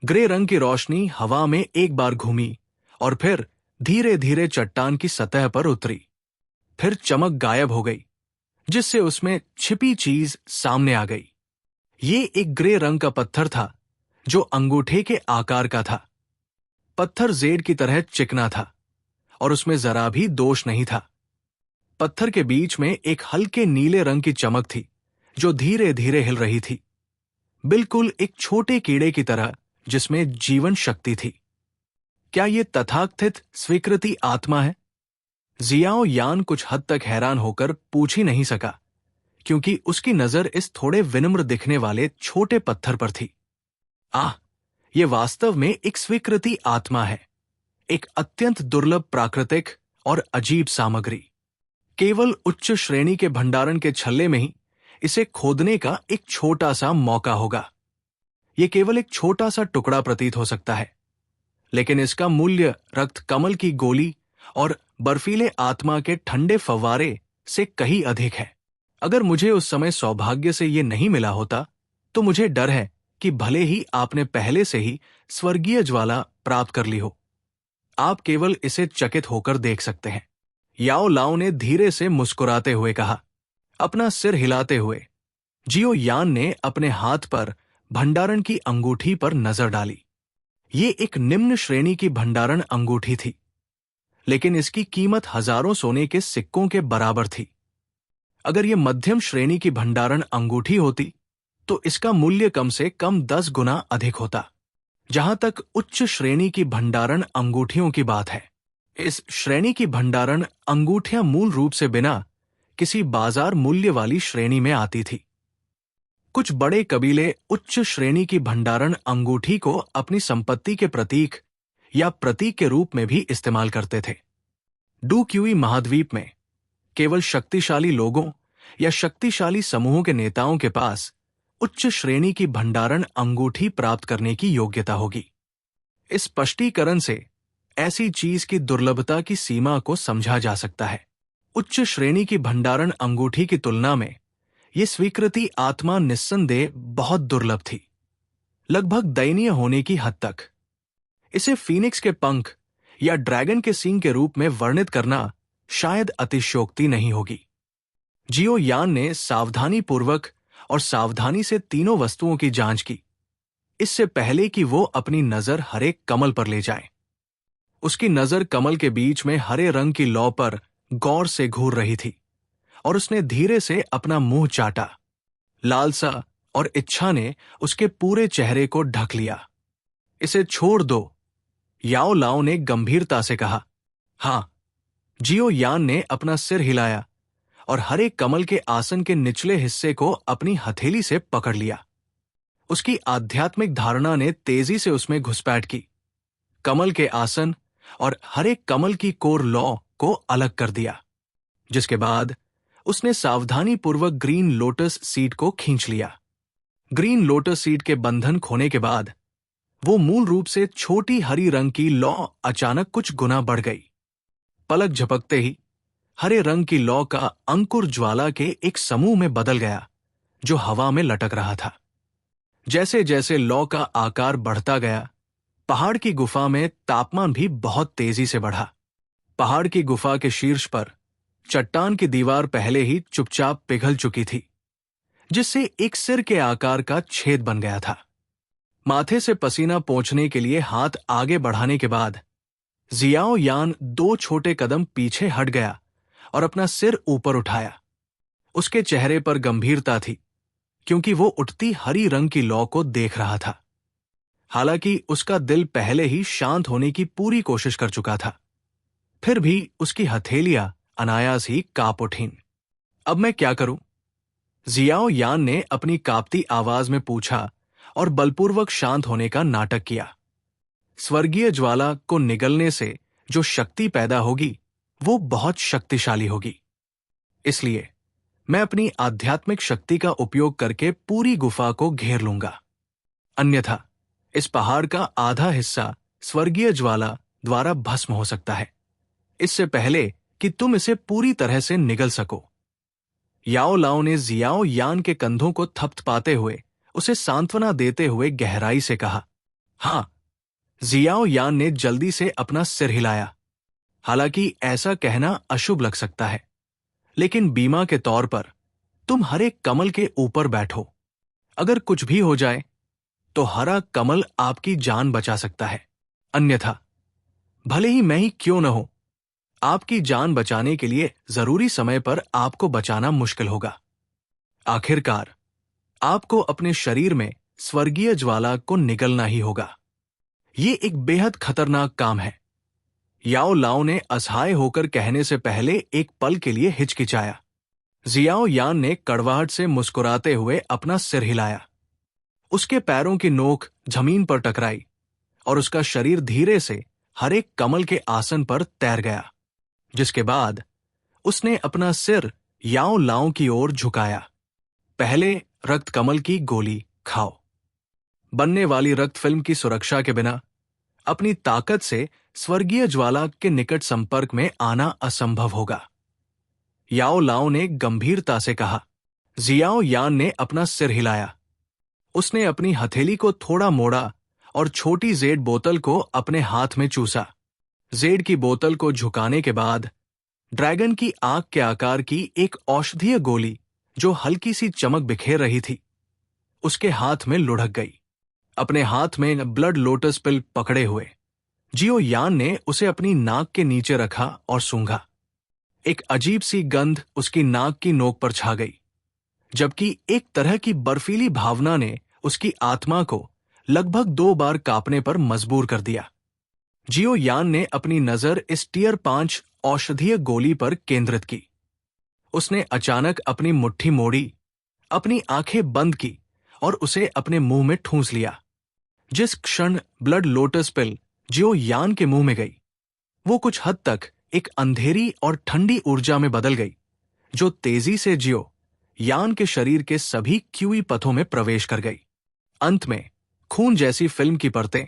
ग्रे रंग की रोशनी हवा में एक बार घूमी और फिर धीरे धीरे चट्टान की सतह पर उतरी। फिर चमक गायब हो गई जिससे उसमें छिपी चीज सामने आ गई। ये एक ग्रे रंग का पत्थर था जो अंगूठे के आकार का था। पत्थर जेड की तरह चिकना था और उसमें जरा भी दोष नहीं था। पत्थर के बीच में एक हल्के नीले रंग की चमक थी जो धीरे धीरे हिल रही थी, बिल्कुल एक छोटे कीड़े की तरह जिसमें जीवन शक्ति थी। क्या ये तथाकथित स्वीकृति आत्मा है? जियाओ यान कुछ हद तक हैरान होकर पूछ ही नहीं सका क्योंकि उसकी नजर इस थोड़े विनम्र दिखने वाले छोटे पत्थर पर थी। ये वास्तव में एक स्वीकृति आत्मा है, एक अत्यंत दुर्लभ प्राकृतिक और अजीब सामग्री। केवल उच्च श्रेणी के भंडारण के छल्ले में ही इसे खोदने का एक छोटा सा मौका होगा। यह केवल एक छोटा सा टुकड़ा प्रतीत हो सकता है, लेकिन इसका मूल्य रक्त कमल की गोली और बर्फीले आत्मा के ठंडे फव्वारे से कहीं अधिक है। अगर मुझे उस समय सौभाग्य से यह नहीं मिला होता तो मुझे डर है कि भले ही आपने पहले से ही स्वर्गीय ज्वाला प्राप्त कर ली हो, आप केवल इसे चकित होकर देख सकते हैं। याओ लाओ ने धीरे से मुस्कुराते हुए कहा। अपना सिर हिलाते हुए जियो यान ने अपने हाथ पर भंडारण की अंगूठी पर नजर डाली। ये एक निम्न श्रेणी की भंडारण अंगूठी थी, लेकिन इसकी कीमत हजारों सोने के सिक्कों के बराबर थी। अगर ये मध्यम श्रेणी की भंडारण अंगूठी होती तो इसका मूल्य कम से कम 10 गुना अधिक होता। जहां तक उच्च श्रेणी की भंडारण अंगूठियों की बात है, इस श्रेणी की भंडारण अंगूठियां मूल रूप से बिना किसी बाजार मूल्य वाली श्रेणी में आती थी। कुछ बड़े कबीले उच्च श्रेणी की भंडारण अंगूठी को अपनी संपत्ति के प्रतीक या प्रतीक के रूप में भी इस्तेमाल करते थे। डूक्यूई महाद्वीप में केवल शक्तिशाली लोगों या शक्तिशाली समूहों के नेताओं के पास उच्च श्रेणी की भंडारण अंगूठी प्राप्त करने की योग्यता होगी। इस स्पष्टीकरण से ऐसी चीज की दुर्लभता की सीमा को समझा जा सकता है। उच्च श्रेणी की भंडारण अंगूठी की तुलना में यह स्वीकृति आत्मा निस्संदेह बहुत दुर्लभ थी, लगभग दयनीय होने की हद तक। इसे फीनिक्स के पंख या ड्रैगन के सींग के रूप में वर्णित करना शायद अतिशयोक्ति नहीं होगी। जियो यान ने सावधानीपूर्वक और सावधानी से तीनों वस्तुओं की जांच की, इससे पहले कि वो अपनी नजर हरे कमल पर ले जाए। उसकी नजर कमल के बीच में हरे रंग की लौ पर गौर से घूर रही थी और उसने धीरे से अपना मुंह चाटा। लालसा और इच्छा ने उसके पूरे चेहरे को ढक लिया। इसे छोड़ दो, याओ लाओ ने गंभीरता से कहा। हां, जियो यान ने अपना सिर हिलाया और हरे कमल के आसन के निचले हिस्से को अपनी हथेली से पकड़ लिया। उसकी आध्यात्मिक धारणा ने तेजी से उसमें घुसपैठ की, कमल के आसन और हरे कमल की कोर लौ को अलग कर दिया, जिसके बाद उसने सावधानीपूर्वक ग्रीन लोटस सीड को खींच लिया। ग्रीन लोटस सीड के बंधन खोने के बाद वो मूल रूप से छोटी हरी रंग की लौ अचानक कुछ गुना बढ़ गई। पलक झपकते ही हरे रंग की लौ का अंकुर ज्वाला के एक समूह में बदल गया जो हवा में लटक रहा था। जैसे जैसे लौ का आकार बढ़ता गया, पहाड़ की गुफा में तापमान भी बहुत तेजी से बढ़ा। पहाड़ की गुफा के शीर्ष पर चट्टान की दीवार पहले ही चुपचाप पिघल चुकी थी, जिससे एक सिर के आकार का छेद बन गया था। माथे से पसीना पोंछने के लिए हाथ आगे बढ़ाने के बाद जियाओ यान 2 छोटे कदम पीछे हट गया और अपना सिर ऊपर उठाया। उसके चेहरे पर गंभीरता थी, क्योंकि वो उठती हरी रंग की लौ को देख रहा था। हालांकि उसका दिल पहले ही शांत होने की पूरी कोशिश कर चुका था, फिर भी उसकी हथेलियां अनायास ही कांप उठीं। अब मैं क्या करूं? जियाओ यान ने अपनी कांपती आवाज में पूछा और बलपूर्वक शांत होने का नाटक किया। स्वर्गीय ज्वाला को निगलने से जो शक्ति पैदा होगी वो बहुत शक्तिशाली होगी। इसलिए मैं अपनी आध्यात्मिक शक्ति का उपयोग करके पूरी गुफा को घेर लूंगा। अन्यथा इस पहाड़ का आधा हिस्सा स्वर्गीय ज्वाला द्वारा भस्म हो सकता है, इससे पहले कि तुम इसे पूरी तरह से निगल सको। याओ लाओ ने जियाओ यान के कंधों को थपथपाते हुए उसे सांत्वना देते हुए गहराई से कहा। हां, जियाओ यान ने जल्दी से अपना सिर हिलाया। हालांकि ऐसा कहना अशुभ लग सकता है, लेकिन बीमा के तौर पर तुम हरे कमल के ऊपर बैठो। अगर कुछ भी हो जाए तो हरा कमल आपकी जान बचा सकता है, अन्यथा भले ही मैं ही क्यों न हो, आपकी जान बचाने के लिए जरूरी समय पर आपको बचाना मुश्किल होगा। आखिरकार आपको अपने शरीर में स्वर्गीय ज्वाला को निगलना ही होगा। ये एक बेहद खतरनाक काम है। याओ लाओ ने असहाय होकर कहने से पहले एक पल के लिए हिचकिचाया। जियाओ यान ने कड़वाहट से मुस्कुराते हुए अपना सिर हिलाया। उसके पैरों की नोक जमीन पर टकराई और उसका शरीर धीरे से हरे कमल के आसन पर तैर गया, जिसके बाद उसने अपना सिर याओ लाओ की ओर झुकाया। पहले रक्त कमल की गोली खाओ। बनने वाली रक्त फिल्म की सुरक्षा के बिना अपनी ताकत से स्वर्गीय ज्वाला के निकट संपर्क में आना असंभव होगा, याओ लाओ ने गंभीरता से कहा। जियाओ यान ने अपना सिर हिलाया। उसने अपनी हथेली को थोड़ा मोड़ा और छोटी जेड बोतल को अपने हाथ में चूसा। जेड की बोतल को झुकाने के बाद ड्रैगन की आंख के आकार की एक औषधीय गोली, जो हल्की सी चमक बिखेर रही थी, उसके हाथ में लुढ़क गई। अपने हाथ में ब्लड लोटस पिल पकड़े हुए जियो यान ने उसे अपनी नाक के नीचे रखा और सूंघा। एक अजीब सी गंध उसकी नाक की नोक पर छा गई, जबकि एक तरह की बर्फीली भावना ने उसकी आत्मा को लगभग 2 बार कांपने पर मजबूर कर दिया। जियो यान ने अपनी नजर इस टियर 5 औषधीय गोली पर केंद्रित की। उसने अचानक अपनी मुट्ठी मोड़ी, अपनी आंखें बंद की और उसे अपने मुंह में ठूंस लिया। जिस क्षण ब्लड लोटस पिल जियो यान के मुंह में गई, वो कुछ हद तक एक अंधेरी और ठंडी ऊर्जा में बदल गई, जो तेजी से जियो यान के शरीर के सभी क्यूई पथों में प्रवेश कर गई। अंत में खून जैसी फिल्म की परतें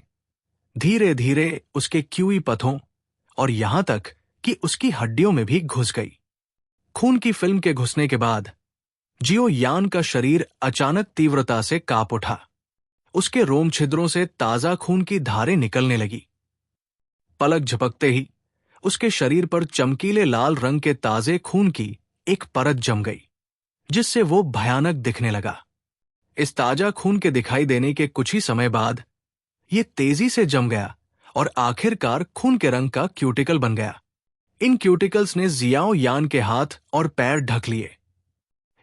धीरे धीरे उसके क्यूई पथों और यहां तक कि उसकी हड्डियों में भी घुस गई। खून की फिल्म के घुसने के बाद जियो यान का शरीर अचानक तीव्रता से कांप उठा। उसके रोम छिद्रों से ताजा खून की धारें निकलने लगी। पलक झपकते ही उसके शरीर पर चमकीले लाल रंग के ताजे खून की एक परत जम गई, जिससे वो भयानक दिखने लगा। इस ताजा खून के दिखाई देने के कुछ ही समय बाद ये तेजी से जम गया और आखिरकार खून के रंग का क्यूटिकल बन गया। इन क्यूटिकल्स ने जियाओ यान के हाथ और पैर ढक लिए,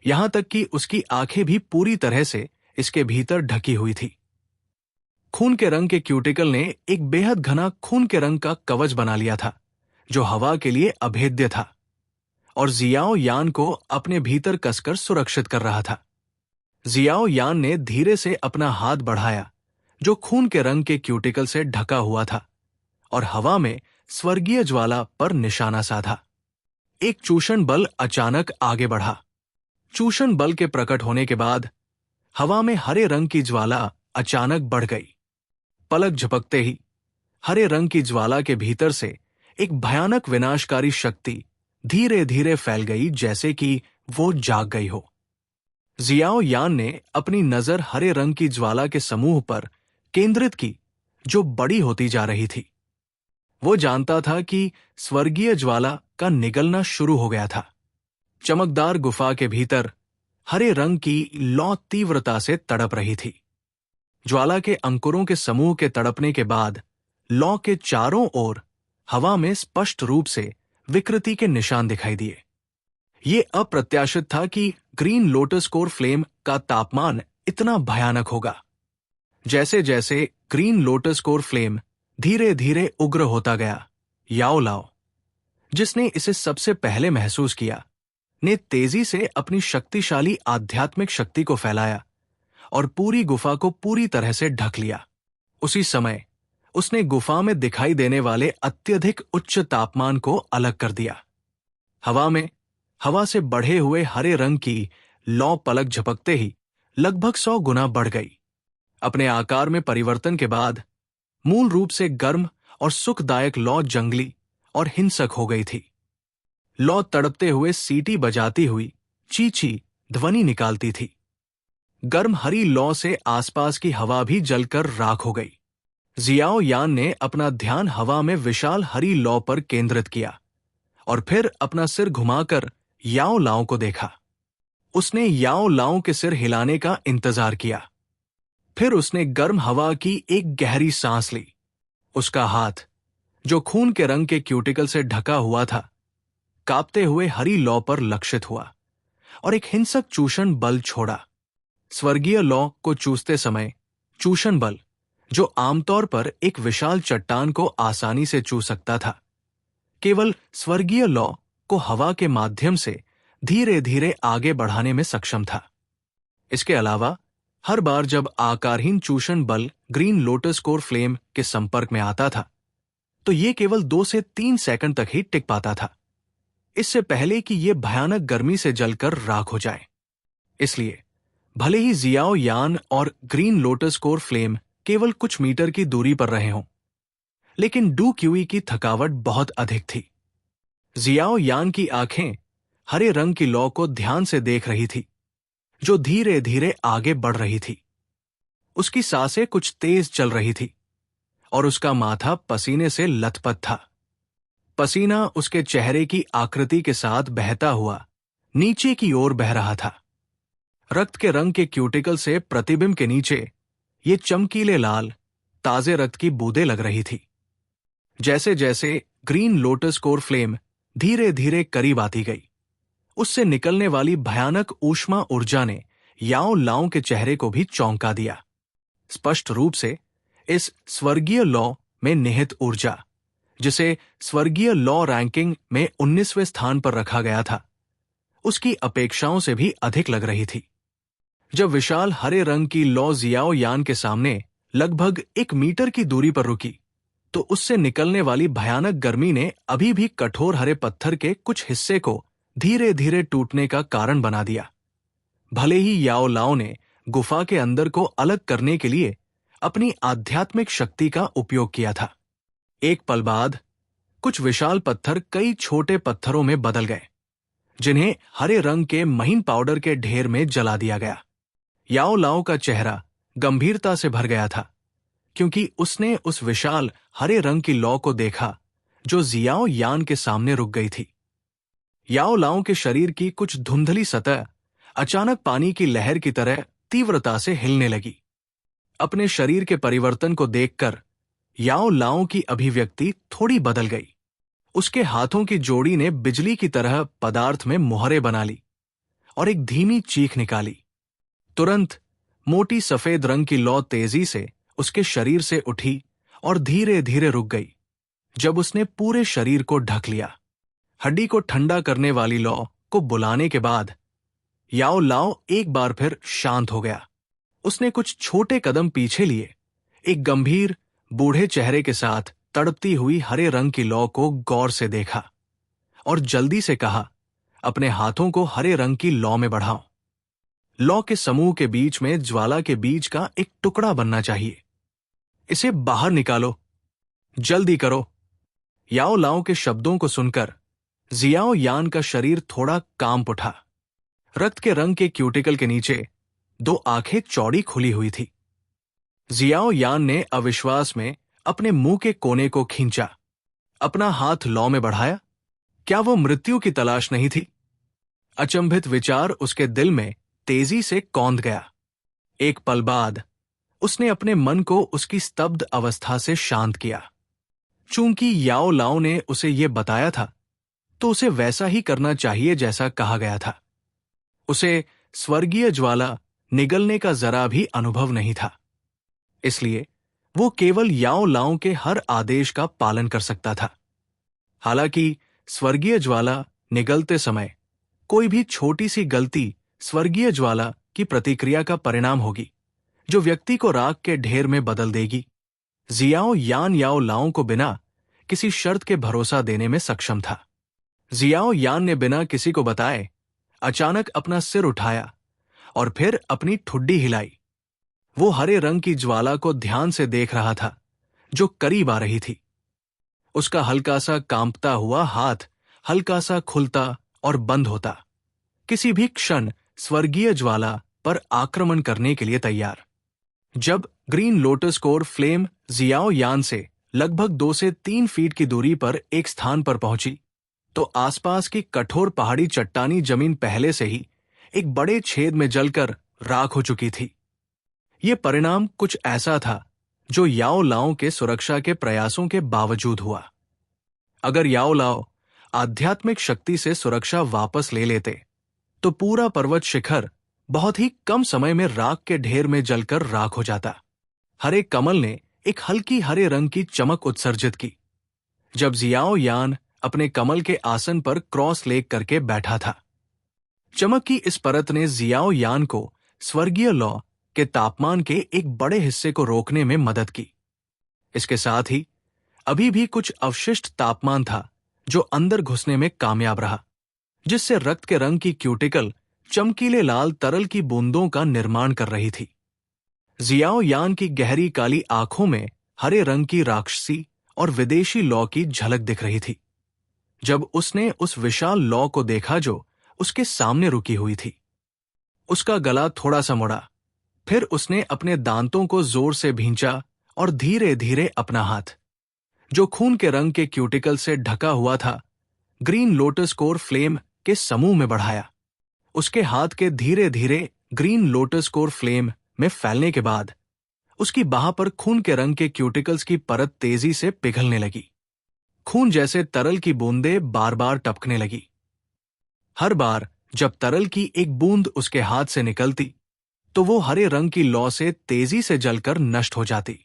यहां तक कि उसकी आंखें भी पूरी तरह से इसके भीतर ढकी हुई थी। खून के रंग के क्यूटिकल ने एक बेहद घना खून के रंग का कवच बना लिया था, जो हवा के लिए अभेद्य था और जियाओ यान को अपने भीतर कसकर सुरक्षित कर रहा था। जियाओ यान ने धीरे से अपना हाथ बढ़ाया, जो खून के रंग के क्यूटिकल से ढका हुआ था, और हवा में स्वर्गीय ज्वाला पर निशाना साधा। एक चूषण बल अचानक आगे बढ़ा। चूषण बल के प्रकट होने के बाद हवा में हरे रंग की ज्वाला अचानक बढ़ गई। पलक झपकते ही हरे रंग की ज्वाला के भीतर से एक भयानक विनाशकारी शक्ति धीरे धीरे फैल गई, जैसे कि वो जाग गई हो। जियाओ यान ने अपनी नजर हरे रंग की ज्वाला के समूह पर केंद्रित की, जो बड़ी होती जा रही थी। वो जानता था कि स्वर्गीय ज्वाला का निगलना शुरू हो गया था। चमकदार गुफा के भीतर हरे रंग की लौ तीव्रता से तड़प रही थी। ज्वाला के अंकुरों के समूह के तड़पने के बाद लौ के चारों ओर हवा में स्पष्ट रूप से विकृति के निशान दिखाई दिए। ये अप्रत्याशित था कि ग्रीन लोटस कोर फ्लेम का तापमान इतना भयानक होगा। जैसे जैसे ग्रीन लोटस कोर फ्लेम धीरे धीरे उग्र होता गया, याओ लाओ, जिसने इसे सबसे पहले महसूस किया, ने तेजी से अपनी शक्तिशाली आध्यात्मिक शक्ति को फैलाया और पूरी गुफा को पूरी तरह से ढक लिया। उसी समय उसने गुफा में दिखाई देने वाले अत्यधिक उच्च तापमान को अलग कर दिया। हवा से बढ़े हुए हरे रंग की लौ पलक झपकते ही लगभग 100 गुना बढ़ गई। अपने आकार में परिवर्तन के बाद मूल रूप से गर्म और सुखदायक लौ जंगली और हिंसक हो गई थी। लौ तड़पते हुए सीटी बजाती हुई चींची ध्वनि निकालती थी। गर्म हरी लौ से आसपास की हवा भी जलकर राख हो गई। जियाओ यान ने अपना ध्यान हवा में विशाल हरी लौ पर केंद्रित किया और फिर अपना सिर घुमाकर याओ लाओ को देखा। उसने याओ लाओ के सिर हिलाने का इंतजार किया। फिर उसने गर्म हवा की एक गहरी सांस ली। उसका हाथ, जो खून के रंग के क्यूटिकल से ढका हुआ था, कांपते हुए हरी लौ पर लक्षित हुआ और एक हिंसक चूषण बल छोड़ा। स्वर्गीय लौ को चूसते समय चूषण बल, जो आमतौर पर एक विशाल चट्टान को आसानी से चूस सकता था, केवल स्वर्गीय लौ को हवा के माध्यम से धीरे धीरे आगे बढ़ाने में सक्षम था। इसके अलावा हर बार जब आकारहीन चूषण बल ग्रीन लोटस कोर फ्लेम के संपर्क में आता था, तो यह केवल 2 से 3 सेकंड तक ही टिक पाता था, इससे पहले कि यह भयानक गर्मी से जलकर राख हो जाए। इसलिए भले ही जियाओ यान और ग्रीन लोटस कोर फ्लेम केवल कुछ मीटर की दूरी पर रहे हों, लेकिन डू क्यूई की थकावट बहुत अधिक थी। जियाओ यान की आंखें हरे रंग की लौ को ध्यान से देख रही थी, जो धीरे धीरे आगे बढ़ रही थी। उसकी सांसें कुछ तेज चल रही थी और उसका माथा पसीने से लथपथ था। पसीना उसके चेहरे की आकृति के साथ बहता हुआ नीचे की ओर बह रहा था। रक्त के रंग के क्यूटिकल से प्रतिबिंब के नीचे ये चमकीले लाल, ताजे रक्त की बूंदें लग रही थी। जैसे जैसे ग्रीन लोटस कोर फ्लेम धीरे धीरे करीब आती गई, उससे निकलने वाली भयानक ऊष्मा ऊर्जा ने याओ लाओ के चेहरे को भी चौंका दिया। स्पष्ट रूप से इस स्वर्गीय लॉ में निहित ऊर्जा, जिसे स्वर्गीय लॉ रैंकिंग में 19वें स्थान पर रखा गया था, उसकी अपेक्षाओं से भी अधिक लग रही थी। जब विशाल हरे रंग की लॉ जियाओ यान के सामने लगभग 1 मीटर की दूरी पर रुकी, तो उससे निकलने वाली भयानक गर्मी ने अभी भी कठोर हरे पत्थर के कुछ हिस्से को धीरे धीरे टूटने का कारण बना दिया। भले ही याओ लाओ ने गुफा के अंदर को अलग करने के लिए अपनी आध्यात्मिक शक्ति का उपयोग किया था, एक पल बाद कुछ विशाल पत्थर कई छोटे पत्थरों में बदल गए, जिन्हें हरे रंग के महीन पाउडर के ढेर में जला दिया गया। याओ लाओ का चेहरा गंभीरता से भर गया था, क्योंकि उसने उस विशाल हरे रंग की लौ को देखा जो जियाओ यान के सामने रुक गई थी। याओ लाओ के शरीर की कुछ धुंधली सतह अचानक पानी की लहर की तरह तीव्रता से हिलने लगी। अपने शरीर के परिवर्तन को देखकर याओ लाओ की अभिव्यक्ति थोड़ी बदल गई। उसके हाथों की जोड़ी ने बिजली की तरह पदार्थ में मुहरे बना ली और एक धीमी चीख निकाली। तुरंत मोटी सफेद रंग की लौ तेजी से उसके शरीर से उठी और धीरे धीरे रुक गई। जब उसने पूरे शरीर को ढक लिया, हड्डी को ठंडा करने वाली लौ को बुलाने के बाद याओ लाओ एक बार फिर शांत हो गया। उसने कुछ छोटे कदम पीछे लिए, एक गंभीर बूढ़े चेहरे के साथ तड़पती हुई हरे रंग की लौ को गौर से देखा और जल्दी से कहा, अपने हाथों को हरे रंग की लौ में बढ़ाओ। लौ के समूह के बीच में ज्वाला के बीज का एक टुकड़ा बनना चाहिए। इसे बाहर निकालो, जल्दी करो। याओ लाओ के शब्दों को सुनकर जियाओ यान का शरीर थोड़ा कांप उठा। रक्त के रंग के क्यूटिकल के नीचे 2 आंखें चौड़ी खुली हुई थी। जियाओ यान ने अविश्वास में अपने मुंह के कोने को खींचा, अपना हाथ लौ में बढ़ाया। क्या वो मृत्यु की तलाश नहीं थी? अचंभित विचार उसके दिल में तेजी से कौंध गया। एक पल बाद उसने अपने मन को उसकी स्तब्ध अवस्था से शांत किया। चूंकि याओ लाओ ने उसे यह बताया था, तो उसे वैसा ही करना चाहिए जैसा कहा गया था। उसे स्वर्गीय ज्वाला निगलने का जरा भी अनुभव नहीं था, इसलिए वो केवल याओ लाओ के हर आदेश का पालन कर सकता था। हालांकि स्वर्गीय ज्वाला निगलते समय कोई भी छोटी सी गलती स्वर्गीय ज्वाला की प्रतिक्रिया का परिणाम होगी, जो व्यक्ति को राख के ढेर में बदल देगी। जियाओ यान याओ लाओ को बिना किसी शर्त के भरोसा देने में सक्षम था। जियाओ यान ने बिना किसी को बताए अचानक अपना सिर उठाया और फिर अपनी ठुड्डी हिलाई। वो हरे रंग की ज्वाला को ध्यान से देख रहा था, जो करीब आ रही थी। उसका हल्का सा कांपता हुआ हाथ हल्का सा खुलता और बंद होता, किसी भी क्षण स्वर्गीय ज्वाला पर आक्रमण करने के लिए तैयार। जब green lotus core flame Xiao Yan से लगभग 2 से 3 फीट की दूरी पर एक स्थान पर पहुंची, तो आसपास की कठोर पहाड़ी चट्टानी जमीन पहले से ही एक बड़े छेद में जलकर राख हो चुकी थी। ये परिणाम कुछ ऐसा था जो याओ लाओ के सुरक्षा के प्रयासों के बावजूद हुआ। अगर याओ लाओ आध्यात्मिक शक्ति से सुरक्षा वापस ले लेते, तो पूरा पर्वत शिखर बहुत ही कम समय में राख के ढेर में जलकर राख हो जाता। हरे कमल ने एक हल्की हरे रंग की चमक उत्सर्जित की जब जियाओ यान अपने कमल के आसन पर क्रॉस लेग करके बैठा था। चमक की इस परत ने जियाओ यान को स्वर्गीय लौ के तापमान के एक बड़े हिस्से को रोकने में मदद की। इसके साथ ही अभी भी कुछ अवशिष्ट तापमान था जो अंदर घुसने में कामयाब रहा, जिससे रक्त के रंग की क्यूटिकल चमकीले लाल तरल की बूंदों का निर्माण कर रही थी। जियाओ यान की गहरी काली आंखों में हरे रंग की राक्षसी और विदेशी लौ की झलक दिख रही थी। जब उसने उस विशाल लौ को देखा जो उसके सामने रुकी हुई थी, उसका गला थोड़ा सा मुड़ा, फिर उसने अपने दांतों को जोर से भींचा और धीरे धीरे अपना हाथ, जो खून के रंग के क्यूटिकल से ढका हुआ था, ग्रीन लोटस कोर फ्लेम के समूह में बढ़ाया। उसके हाथ के धीरे धीरे ग्रीन लोटस कोर फ्लेम में फैलने के बाद उसकी बाह पर खून के रंग के क्यूटिकल्स की परत तेजी से पिघलने लगी। खून जैसे तरल की बूंदें बार बार टपकने लगी। हर बार जब तरल की एक बूंद उसके हाथ से निकलती तो वो हरे रंग की लौ से तेजी से जलकर नष्ट हो जाती।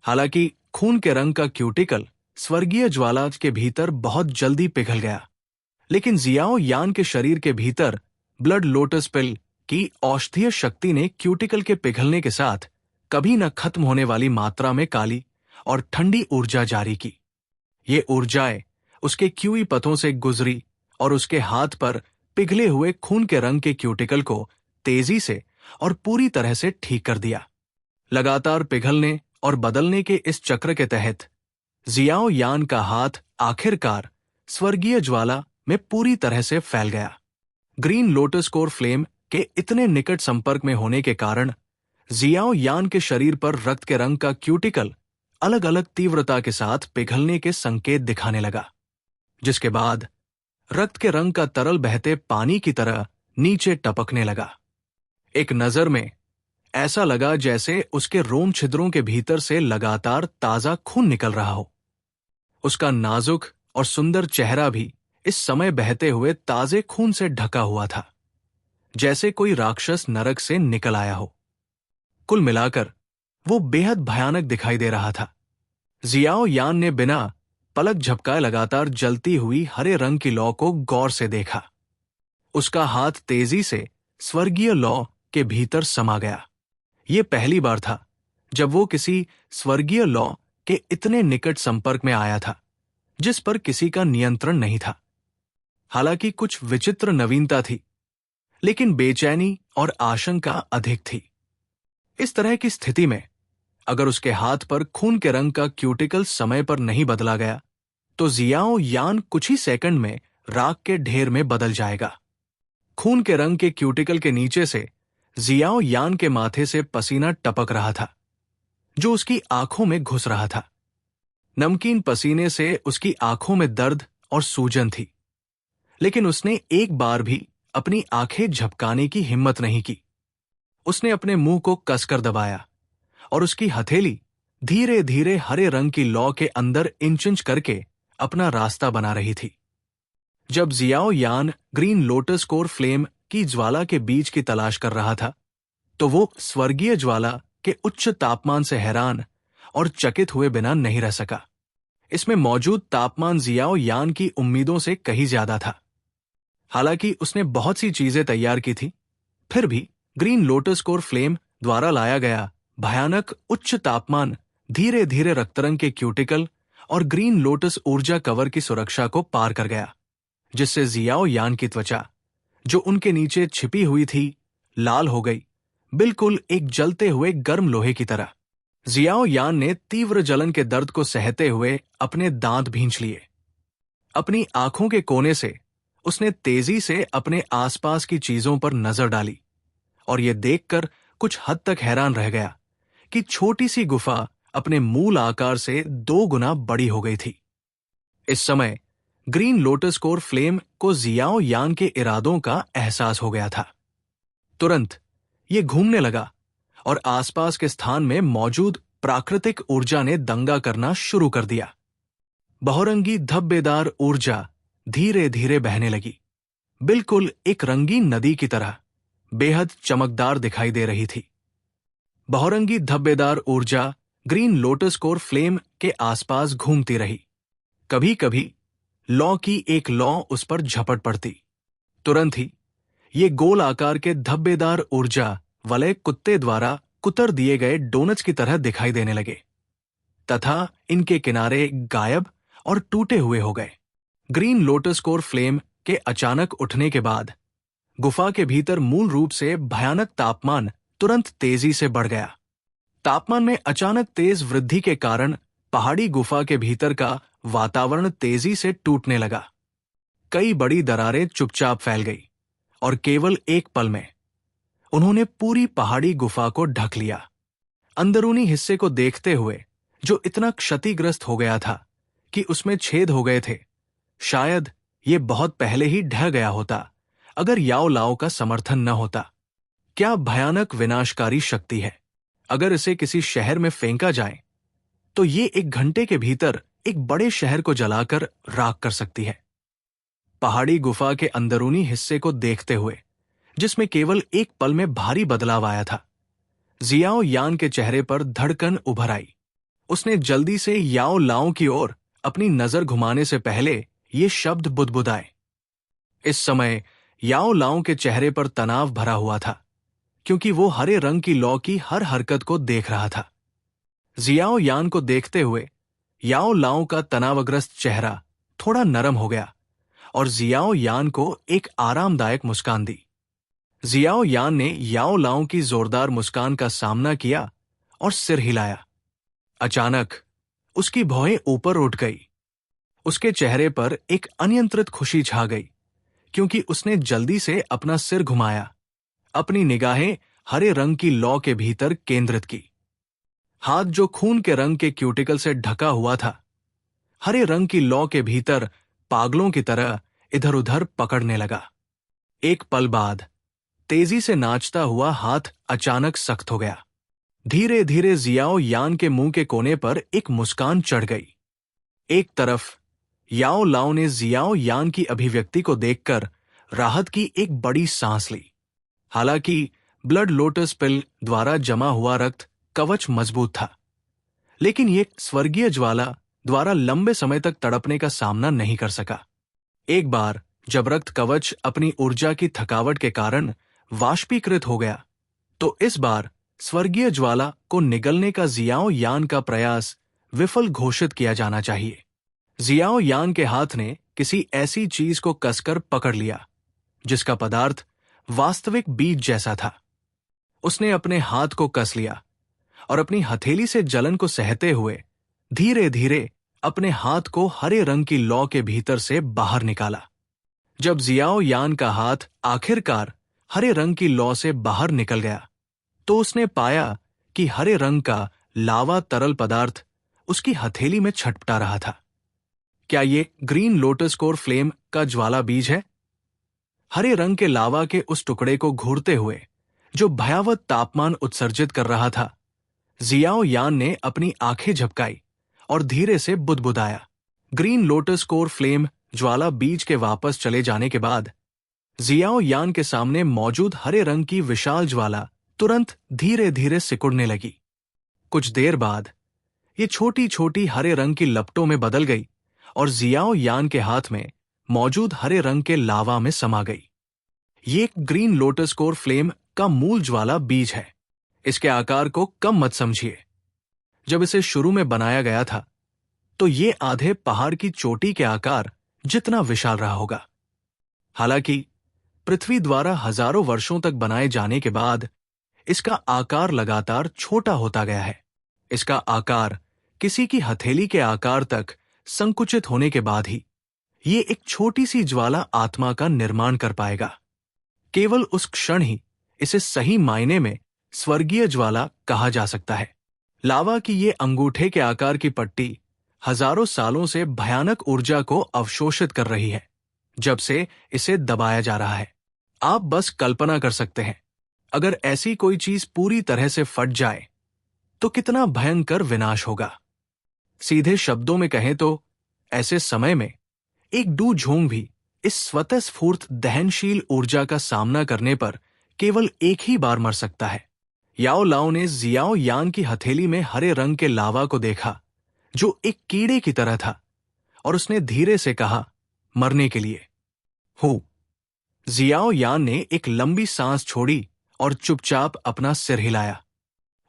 हालांकि खून के रंग का क्यूटिकल स्वर्गीय ज्वाला के भीतर बहुत जल्दी पिघल गया, लेकिन जियाओ यान के शरीर के भीतर ब्लड लोटस पिल की औषधीय शक्ति ने क्यूटिकल के पिघलने के साथ कभी न खत्म होने वाली मात्रा में काली और ठंडी ऊर्जा जारी की। ये ऊर्जाएं उसके क्यूई पथों से गुजरी और उसके हाथ पर पिघले हुए खून के रंग के क्यूटिकल को तेजी से और पूरी तरह से ठीक कर दिया। लगातार पिघलने और बदलने के इस चक्र के तहत जियाओ यान का हाथ आखिरकार स्वर्गीय ज्वाला में पूरी तरह से फैल गया। ग्रीन लोटस कोर फ्लेम के इतने निकट संपर्क में होने के कारण जियाओ यान के शरीर पर रक्त के रंग का क्यूटिकल अलग अलग तीव्रता के साथ पिघलने के संकेत दिखाने लगा, जिसके बाद रक्त के रंग का तरल बहते पानी की तरह नीचे टपकने लगा। एक नजर में ऐसा लगा जैसे उसके रोम छिद्रों के भीतर से लगातार ताजा खून निकल रहा हो। उसका नाजुक और सुंदर चेहरा भी इस समय बहते हुए ताजे खून से ढका हुआ था, जैसे कोई राक्षस नरक से निकल आया हो। कुल मिलाकर वो बेहद भयानक दिखाई दे रहा था। जियाओ यान ने बिना पलक झपकाए लगातार जलती हुई हरे रंग की लौ को गौर से देखा। उसका हाथ तेजी से स्वर्गीय लौ के भीतर समा गया। ये पहली बार था जब वो किसी स्वर्गीय लौ के इतने निकट संपर्क में आया था जिस पर किसी का नियंत्रण नहीं था। हालांकि कुछ विचित्र नवीनता थी, लेकिन बेचैनी और आशंका अधिक थी। इस तरह की स्थिति में अगर उसके हाथ पर खून के रंग का क्यूटिकल समय पर नहीं बदला गया तो जियाओ यान कुछ ही सेकंड में राख के ढेर में बदल जाएगा। खून के रंग के क्यूटिकल के नीचे से जियाओ यान के माथे से पसीना टपक रहा था, जो उसकी आंखों में घुस रहा था। नमकीन पसीने से उसकी आंखों में दर्द और सूजन थी, लेकिन उसने एक बार भी अपनी आंखें झपकाने की हिम्मत नहीं की। उसने अपने मुंह को कसकर दबाया और उसकी हथेली धीरे धीरे हरे रंग की लौ के अंदर इंच इंच करके अपना रास्ता बना रही थी। जब जियाओ यान ग्रीन लोटस कोर फ्लेम की ज्वाला के बीज की तलाश कर रहा था तो वो स्वर्गीय ज्वाला के उच्च तापमान से हैरान और चकित हुए बिना नहीं रह सका। इसमें मौजूद तापमान जियाओ यान की उम्मीदों से कहीं ज्यादा था। हालांकि उसने बहुत सी चीजें तैयार की थी, फिर भी ग्रीन लोटस कोर फ्लेम द्वारा लाया गया भयानक उच्च तापमान धीरे धीरे रक्तरंग के क्यूटिकल और ग्रीन लोटस ऊर्जा कवर की सुरक्षा को पार कर गया, जिससे जियाओ यान की त्वचा जो उनके नीचे छिपी हुई थी लाल हो गई, बिल्कुल एक जलते हुए गर्म लोहे की तरह। जियाओ यान ने तीव्र जलन के दर्द को सहते हुए अपने दांत भींच लिए। अपनी आंखों के कोने से उसने तेजी से अपने आसपास की चीजों पर नजर डाली और यह देखकर कुछ हद तक हैरान रह गया कि छोटी सी गुफा अपने मूल आकार से 2 गुना बड़ी हो गई थी। इस समय ग्रीन लोटस कोर फ्लेम को जियाओ यान के इरादों का एहसास हो गया था। तुरंत ये घूमने लगा और आसपास के स्थान में मौजूद प्राकृतिक ऊर्जा ने दंगा करना शुरू कर दिया। बहुरंगी धब्बेदार ऊर्जा धीरे धीरे बहने लगी, बिल्कुल एक रंगीन नदी की तरह बेहद चमकदार दिखाई दे रही थी। बहुरंगी धब्बेदार ऊर्जा ग्रीन लोटस कोर फ्लेम के आसपास घूमती रही। कभी कभी लौ की एक लौ उस पर झपट पड़ती। तुरंत ही ये गोल आकार के धब्बेदार ऊर्जा वलय कुत्ते द्वारा कुतर दिए गए डोनट्स की तरह दिखाई देने लगे तथा इनके किनारे गायब और टूटे हुए हो गए। ग्रीन लोटस कोर फ्लेम के अचानक उठने के बाद गुफा के भीतर मूल रूप से भयानक तापमान तुरंत तेजी से बढ़ गया। तापमान में अचानक तेज वृद्धि के कारण पहाड़ी गुफा के भीतर का वातावरण तेजी से टूटने लगा। कई बड़ी दरारें चुपचाप फैल गई और केवल एक पल में उन्होंने पूरी पहाड़ी गुफा को ढक लिया। अंदरूनी हिस्से को देखते हुए जो इतना क्षतिग्रस्त हो गया था कि उसमें छेद हो गए थे, शायद ये बहुत पहले ही ढह गया होता अगर याओ लाओ का समर्थन न होता। क्या भयानक विनाशकारी शक्ति है! अगर इसे किसी शहर में फेंका जाए तो ये 1 घंटे के भीतर एक बड़े शहर को जलाकर राख कर सकती है। पहाड़ी गुफा के अंदरूनी हिस्से को देखते हुए, जिसमें केवल एक पल में भारी बदलाव आया था, जियाओ यान के चेहरे पर धड़कन उभर आई। उसने जल्दी से याओ लाओ की ओर अपनी नजर घुमाने से पहले ये शब्द बुदबुदाए। इस समय याओ लाओ के चेहरे पर तनाव भरा हुआ था, क्योंकि वो हरे रंग की लौ की हर हरकत को देख रहा था। जियाओ यान को देखते हुए याओ लाओ का तनावग्रस्त चेहरा थोड़ा नरम हो गया और जियाओ यान को एक आरामदायक मुस्कान दी। जियाओ यान ने याओ लाओ की जोरदार मुस्कान का सामना किया और सिर हिलाया। अचानक उसकी भौहें ऊपर उठ गई। उसके चेहरे पर एक अनियंत्रित खुशी छा गई, क्योंकि उसने जल्दी से अपना सिर घुमाया, अपनी निगाहें हरे रंग की लौ के भीतर केंद्रित की। हाथ जो खून के रंग के क्यूटिकल से ढका हुआ था, हरे रंग की लौ के भीतर पागलों की तरह इधर उधर पकड़ने लगा। एक पल बाद तेजी से नाचता हुआ हाथ अचानक सख्त हो गया। धीरे धीरे जियाओ यान के मुंह के कोने पर एक मुस्कान चढ़ गई। एक तरफ याओ लाओ ने जियाओ यान की अभिव्यक्ति को देखकर राहत की एक बड़ी सांस ली। हालांकि ब्लड लोटस पिल द्वारा जमा हुआ रक्त कवच मजबूत था, लेकिन यह स्वर्गीय ज्वाला द्वारा लंबे समय तक तड़पने का सामना नहीं कर सका। एक बार जब रक्त कवच अपनी ऊर्जा की थकावट के कारण वाष्पीकृत हो गया, तो इस बार स्वर्गीय ज्वाला को निगलने का जियाओ यान का प्रयास विफल घोषित किया जाना चाहिए। जियाओ यान के हाथ ने किसी ऐसी चीज को कसकर पकड़ लिया जिसका पदार्थ वास्तविक बीज जैसा था। उसने अपने हाथ को कस लिया और अपनी हथेली से जलन को सहते हुए धीरे धीरे अपने हाथ को हरे रंग की लौ के भीतर से बाहर निकाला। जब जियाओ यान का हाथ आखिरकार हरे रंग की लौ से बाहर निकल गया, तो उसने पाया कि हरे रंग का लावा तरल पदार्थ उसकी हथेली में छटपटा रहा था। क्या ये ग्रीन लोटस कोर फ्लेम का ज्वाला बीज है? हरे रंग के लावा के उस टुकड़े को घूरते हुए, जो भयावह तापमान उत्सर्जित कर रहा था, जियाओ यान ने अपनी आंखें झपकाई और धीरे से बुदबुदाया। ग्रीन लोटस कोर फ्लेम ज्वाला बीज के वापस चले जाने के बाद जियाओ यान के सामने मौजूद हरे रंग की विशाल ज्वाला तुरंत धीरे धीरे सिकुड़ने लगी। कुछ देर बाद ये छोटी छोटी हरे रंग की लपटों में बदल गई और जियाओ यान के हाथ में मौजूद हरे रंग के लावा में समा गई। ये ग्रीन लोटस कोर फ्लेम का मूल ज्वाला बीज है। इसके आकार को कम मत समझिए। जब इसे शुरू में बनाया गया था, तो ये आधे पहाड़ की चोटी के आकार जितना विशाल रहा होगा। हालांकि पृथ्वी द्वारा हजारों वर्षों तक बनाए जाने के बाद इसका आकार लगातार छोटा होता गया है। इसका आकार किसी की हथेली के आकार तक संकुचित होने के बाद ही ये एक छोटी सी ज्वाला आत्मा का निर्माण कर पाएगा। केवल उस क्षण ही इसे सही मायने में स्वर्गीय ज्वाला कहा जा सकता है। लावा की ये अंगूठे के आकार की पट्टी हजारों सालों से भयानक ऊर्जा को अवशोषित कर रही है, जब से इसे दबाया जा रहा है। आप बस कल्पना कर सकते हैं, अगर ऐसी कोई चीज पूरी तरह से फट जाए तो कितना भयंकर विनाश होगा। सीधे शब्दों में कहें तो ऐसे समय में एक डू झोंग भी इस स्वतः स्फूर्त दहनशील ऊर्जा का सामना करने पर केवल एक ही बार मर सकता है। याओ लाओ ने जियाओ यान की हथेली में हरे रंग के लावा को देखा, जो एक कीड़े की तरह था, और उसने धीरे से कहा, मरने के लिए। हो। जियाओ यान ने एक लंबी सांस छोड़ी और चुपचाप अपना सिर हिलाया।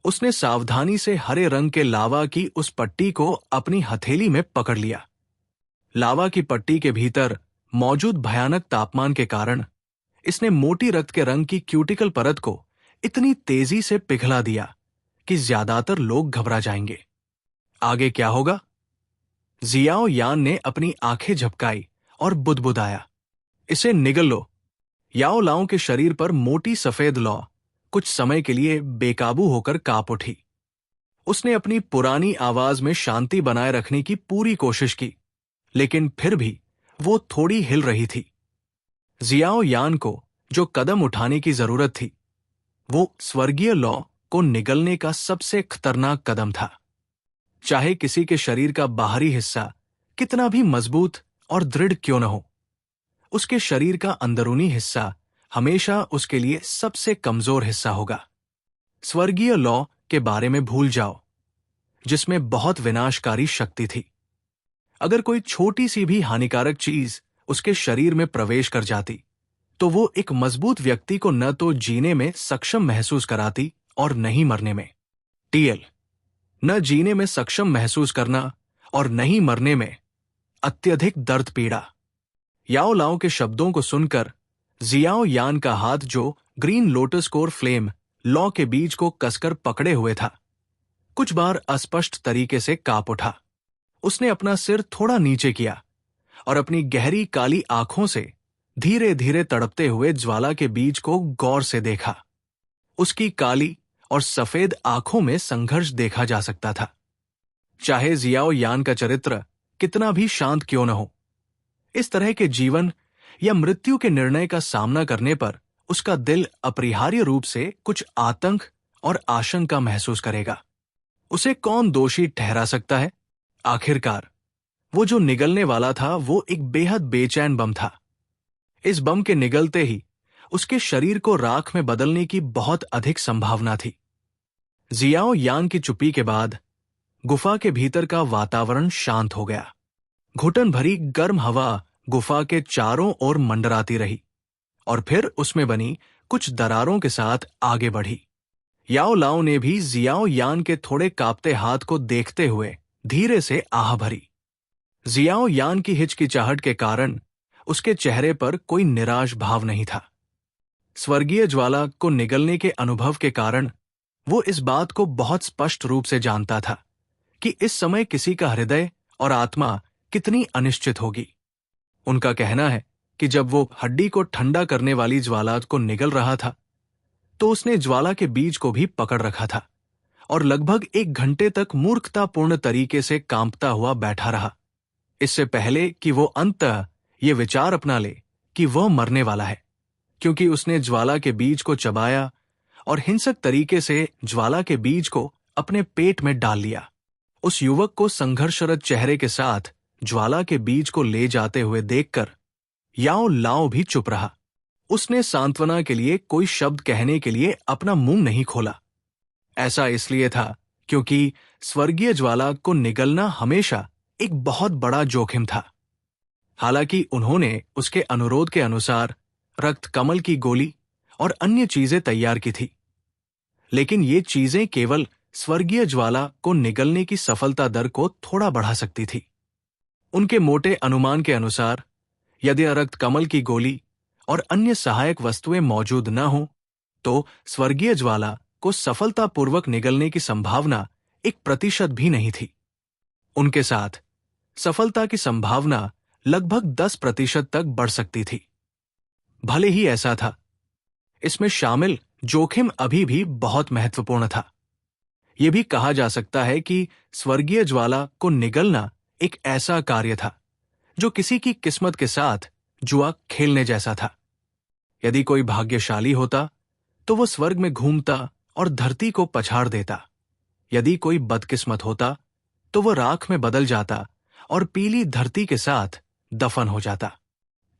उसने सावधानी से हरे रंग के लावा की उस पट्टी को अपनी हथेली में पकड़ लिया। लावा की पट्टी के भीतर मौजूद भयानक तापमान के कारण इसने मोटी रक्त के रंग की क्यूटिकल परत को इतनी तेजी से पिघला दिया कि ज्यादातर लोग घबरा जाएंगे। आगे क्या होगा? जियाओ यान ने अपनी आंखें झपकाई और बुदबुदाया, इसे निगल लो। याओ लाओ के शरीर पर मोटी सफेद लौ कुछ समय के लिए बेकाबू होकर कांप उठी। उसने अपनी पुरानी आवाज में शांति बनाए रखने की पूरी कोशिश की, लेकिन फिर भी वो थोड़ी हिल रही थी। जियाओ यान को जो कदम उठाने की जरूरत थी, वो स्वर्गीय लौ को निगलने का सबसे खतरनाक कदम था। चाहे किसी के शरीर का बाहरी हिस्सा कितना भी मजबूत और दृढ़ क्यों न हो, उसके शरीर का अंदरूनी हिस्सा हमेशा उसके लिए सबसे कमजोर हिस्सा होगा। स्वर्गीय लॉ के बारे में भूल जाओ, जिसमें बहुत विनाशकारी शक्ति थी। अगर कोई छोटी सी भी हानिकारक चीज उसके शरीर में प्रवेश कर जाती तो वो एक मजबूत व्यक्ति को न तो जीने में सक्षम महसूस कराती और न ही मरने में। टीएल, न जीने में सक्षम महसूस करना और न ही मरने में अत्यधिक दर्द पीड़ा। याओ लाओ के शब्दों को सुनकर जियाओ यान का हाथ, जो green lotus core flame law के बीज को कसकर पकड़े हुए था, कुछ बार अस्पष्ट तरीके से कांप उठा। उसने अपना सिर थोड़ा नीचे किया और अपनी गहरी काली आंखों से धीरे धीरे तड़पते हुए ज्वाला के बीज को गौर से देखा। उसकी काली और सफेद आंखों में संघर्ष देखा जा सकता था। चाहे जियाओ यान का चरित्र कितना भी शांत क्यों न हो, इस तरह के जीवन या मृत्यु के निर्णय का सामना करने पर उसका दिल अपरिहार्य रूप से कुछ आतंक और आशंका महसूस करेगा। उसे कौन दोषी ठहरा सकता है? आखिरकार वो जो निगलने वाला था वो एक बेहद बेचैन बम था। इस बम के निगलते ही उसके शरीर को राख में बदलने की बहुत अधिक संभावना थी। जियाओ यांग की चुप्पी के बाद गुफा के भीतर का वातावरण शांत हो गया। घुटन भरी गर्म हवा गुफा के चारों ओर मंडराती रही और फिर उसमें बनी कुछ दरारों के साथ आगे बढ़ी। याओ लाओ ने भी जियाओ यान के थोड़े कांपते हाथ को देखते हुए धीरे से आह भरी। जियाओ यान की हिचकिचाहट के कारण उसके चेहरे पर कोई निराश भाव नहीं था। स्वर्गीय ज्वाला को निगलने के अनुभव के कारण वो इस बात को बहुत स्पष्ट रूप से जानता था कि इस समय किसी का हृदय और आत्मा कितनी अनिश्चित होगी। उनका कहना है कि जब वो हड्डी को ठंडा करने वाली ज्वाला को निगल रहा था तो उसने ज्वाला के बीज को भी पकड़ रखा था और लगभग 1 घंटे तक मूर्खतापूर्ण तरीके से कांपता हुआ बैठा रहा, इससे पहले कि वो अंततः ये विचार अपना ले कि वह मरने वाला है, क्योंकि उसने ज्वाला के बीज को चबाया और हिंसक तरीके से ज्वाला के बीज को अपने पेट में डाल लिया। उस युवक को संघर्षरत चेहरे के साथ ज्वाला के बीज को ले जाते हुए देखकर याओ लाओ भी चुप रहा। उसने सांत्वना के लिए कोई शब्द कहने के लिए अपना मुंह नहीं खोला। ऐसा इसलिए था क्योंकि स्वर्गीय ज्वाला को निगलना हमेशा एक बहुत बड़ा जोखिम था। हालांकि उन्होंने उसके अनुरोध के अनुसार रक्त कमल की गोली और अन्य चीजें तैयार की थी, लेकिन ये चीजें केवल स्वर्गीय ज्वाला को निगलने की सफलता दर को थोड़ा बढ़ा सकती थी। उनके मोटे अनुमान के अनुसार यदि रक्त कमल की गोली और अन्य सहायक वस्तुएं मौजूद न हो तो स्वर्गीय ज्वाला को सफलतापूर्वक निगलने की संभावना 1% भी नहीं थी। उनके साथ सफलता की संभावना लगभग 10% तक बढ़ सकती थी। भले ही ऐसा था, इसमें शामिल जोखिम अभी भी बहुत महत्वपूर्ण था। यह भी कहा जा सकता है कि स्वर्गीय ज्वाला को निगलना एक ऐसा कार्य था जो किसी की किस्मत के साथ जुआ खेलने जैसा था। यदि कोई भाग्यशाली होता तो वो स्वर्ग में घूमता और धरती को पछाड़ देता। यदि कोई बदकिस्मत होता तो वो राख में बदल जाता और पीली धरती के साथ दफन हो जाता।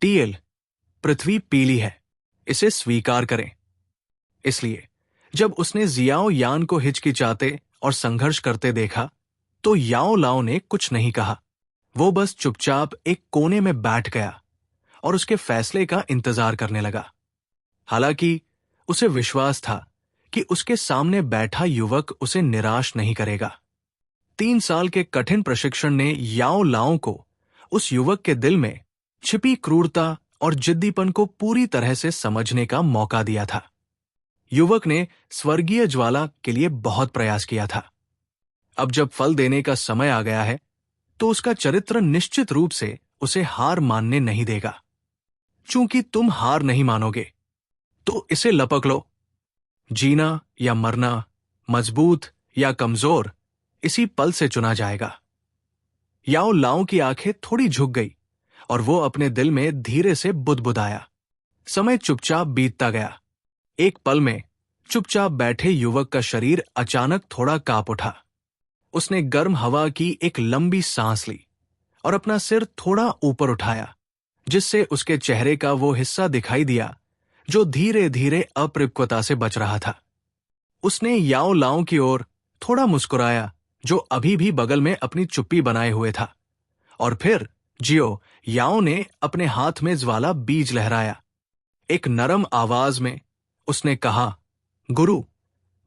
टीएल, पृथ्वी पीली है, इसे स्वीकार करें। इसलिए जब उसने जियाओ यान को हिचकिचाते और संघर्ष करते देखा तो याओ लाओ ने कुछ नहीं कहा। वो बस चुपचाप एक कोने में बैठ गया और उसके फैसले का इंतजार करने लगा। हालांकि उसे विश्वास था कि उसके सामने बैठा युवक उसे निराश नहीं करेगा। 3 साल के कठिन प्रशिक्षण ने याओ लाओ को उस युवक के दिल में छिपी क्रूरता और जिद्दीपन को पूरी तरह से समझने का मौका दिया था। युवक ने स्वर्गीय ज्वाला के लिए बहुत प्रयास किया था। अब जब फल देने का समय आ गया है तो उसका चरित्र निश्चित रूप से उसे हार मानने नहीं देगा। चूंकि तुम हार नहीं मानोगे तो इसे लपक लो। जीना या मरना, मजबूत या कमजोर, इसी पल से चुना जाएगा। याओ लाओ की आंखें थोड़ी झुक गई और वो अपने दिल में धीरे से बुदबुदाया। समय चुपचाप बीतता गया। एक पल में चुपचाप बैठे युवक का शरीर अचानक थोड़ा कांप उठा। उसने गर्म हवा की एक लंबी सांस ली और अपना सिर थोड़ा ऊपर उठाया, जिससे उसके चेहरे का वो हिस्सा दिखाई दिया जो धीरे धीरे अपरिपक्वता से बच रहा था। उसने याओ लाओ की ओर थोड़ा मुस्कुराया, जो अभी भी बगल में अपनी चुप्पी बनाए हुए था, और फिर जियो याओ ने अपने हाथ में ज्वाला बीज लहराया। एक नरम आवाज में उसने कहा, गुरु,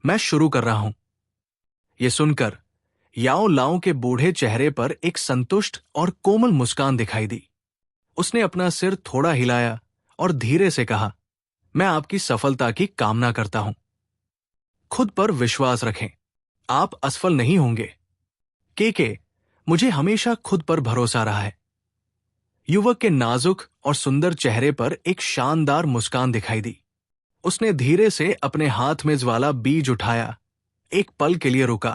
मैं शुरू कर रहा हूं। यह सुनकर याओ लाओ के बूढ़े चेहरे पर एक संतुष्ट और कोमल मुस्कान दिखाई दी। उसने अपना सिर थोड़ा हिलाया और धीरे से कहा, मैं आपकी सफलता की कामना करता हूं। खुद पर विश्वास रखें, आप असफल नहीं होंगे। के मुझे हमेशा खुद पर भरोसा रहा है। युवक के नाजुक और सुंदर चेहरे पर एक शानदार मुस्कान दिखाई दी। उसने धीरे से अपने हाथ में ज्वाला बीज उठाया, एक पल के लिए रुका,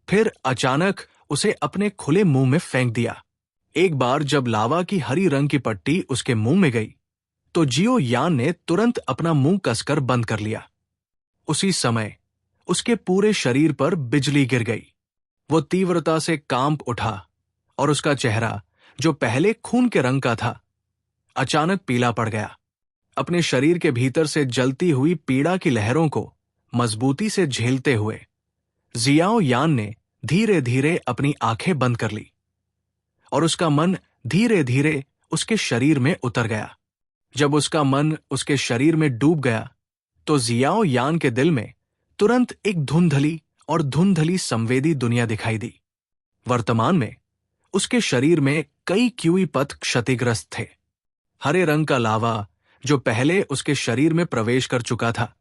फिर अचानक उसे अपने खुले मुंह में फेंक दिया। एक बार जब लावा की हरी रंग की पट्टी उसके मुंह में गई, तो जियो यान ने तुरंत अपना मुंह कसकर बंद कर लिया। उसी समय उसके पूरे शरीर पर बिजली गिर गई। वो तीव्रता से कांप उठा और उसका चेहरा, जो पहले खून के रंग का था, अचानक पीला पड़ गया। अपने शरीर के भीतर से जलती हुई पीड़ा की लहरों को मजबूती से झेलते हुए जियाओ यान ने धीरे धीरे अपनी आंखें बंद कर ली और उसका मन धीरे धीरे उसके शरीर में उतर गया। जब उसका मन उसके शरीर में डूब गया, तो जियाओ यान के दिल में तुरंत एक धुंधली संवेदी दुनिया दिखाई दी। वर्तमान में उसके शरीर में कई क्यूई पथ क्षतिग्रस्त थे। हरे रंग का लावा, जो पहले उसके शरीर में प्रवेश कर चुका था,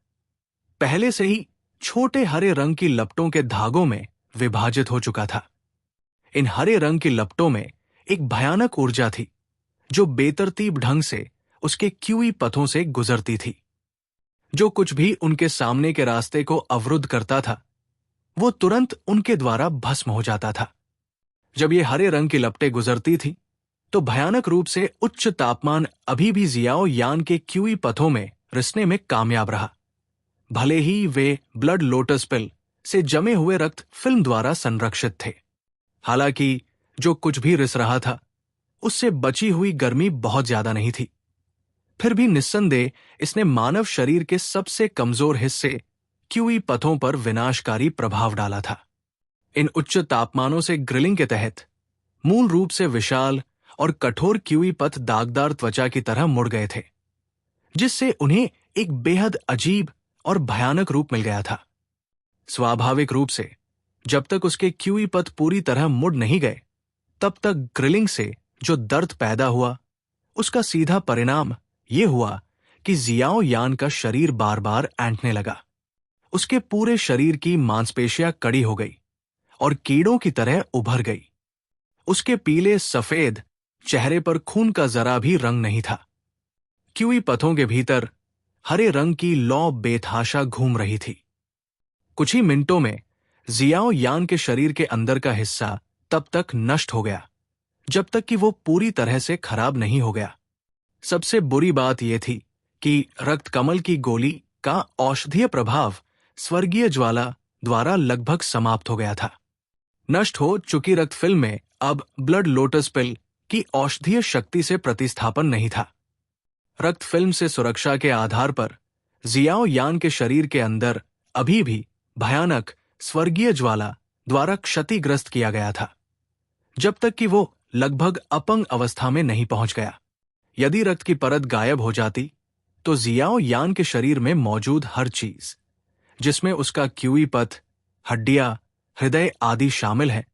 पहले से ही छोटे हरे रंग की लपटों के धागों में विभाजित हो चुका था। इन हरे रंग की लपटों में एक भयानक ऊर्जा थी, जो बेतरतीब ढंग से उसके क्यूई पथों से गुजरती थी। जो कुछ भी उनके सामने के रास्ते को अवरुद्ध करता था, वो तुरंत उनके द्वारा भस्म हो जाता था। जब ये हरे रंग की लपटें गुजरती थी, तो भयानक रूप से उच्च तापमान अभी भी जियाओ यान के क्यूई पथों में रिसने में कामयाब रहा। भले ही वे ब्लड लोटस पिल से जमे हुए रक्त फिल्म द्वारा संरक्षित थे। हालांकि जो कुछ भी रिस रहा था, उससे बची हुई गर्मी बहुत ज्यादा नहीं थी। फिर भी निस्संदेह इसने मानव शरीर के सबसे कमजोर हिस्से क्यूई पथों पर विनाशकारी प्रभाव डाला था। इन उच्च तापमानों से ग्रिलिंग के तहत मूल रूप से विशाल और कठोर क्यूई पथ दागदार त्वचा की तरह मुड़ गए थे, जिससे उन्हें एक बेहद अजीब और भयानक रूप मिल गया था। स्वाभाविक रूप से जब तक उसके क्यूई पथ पूरी तरह मुड़ नहीं गए, तब तक ग्रिलिंग से जो दर्द पैदा हुआ, उसका सीधा परिणाम यह हुआ कि जियाओ यान का शरीर बार बार ऐंठने लगा। उसके पूरे शरीर की मांसपेशियां कड़ी हो गई और कीड़ों की तरह उभर गई। उसके पीले सफेद चेहरे पर खून का जरा भी रंग नहीं था। क्यूई पथों के भीतर हरे रंग की लौ बेतहाशा घूम रही थी। कुछ ही मिनटों में जियाओ यान के शरीर के अंदर का हिस्सा तब तक नष्ट हो गया, जब तक कि वो पूरी तरह से खराब नहीं हो गया। सबसे बुरी बात यह थी कि रक्त कमल की गोली का औषधीय प्रभाव स्वर्गीय ज्वाला द्वारा लगभग समाप्त हो गया था। नष्ट हो चुकी रक्त फिल्म में अब ब्लड लोटस पिल की औषधीय शक्ति से प्रतिस्थापन नहीं था। रक्त फिल्म से सुरक्षा के आधार पर जियाओ यान के शरीर के अंदर अभी भी भयानक स्वर्गीय ज्वाला द्वारा क्षतिग्रस्त किया गया था, जब तक कि वो लगभग अपंग अवस्था में नहीं पहुंच गया। यदि रक्त की परत गायब हो जाती, तो जियाओ यान के शरीर में मौजूद हर चीज, जिसमें उसका क्यूई पथ, हड्डियां, हृदय आदि शामिल है,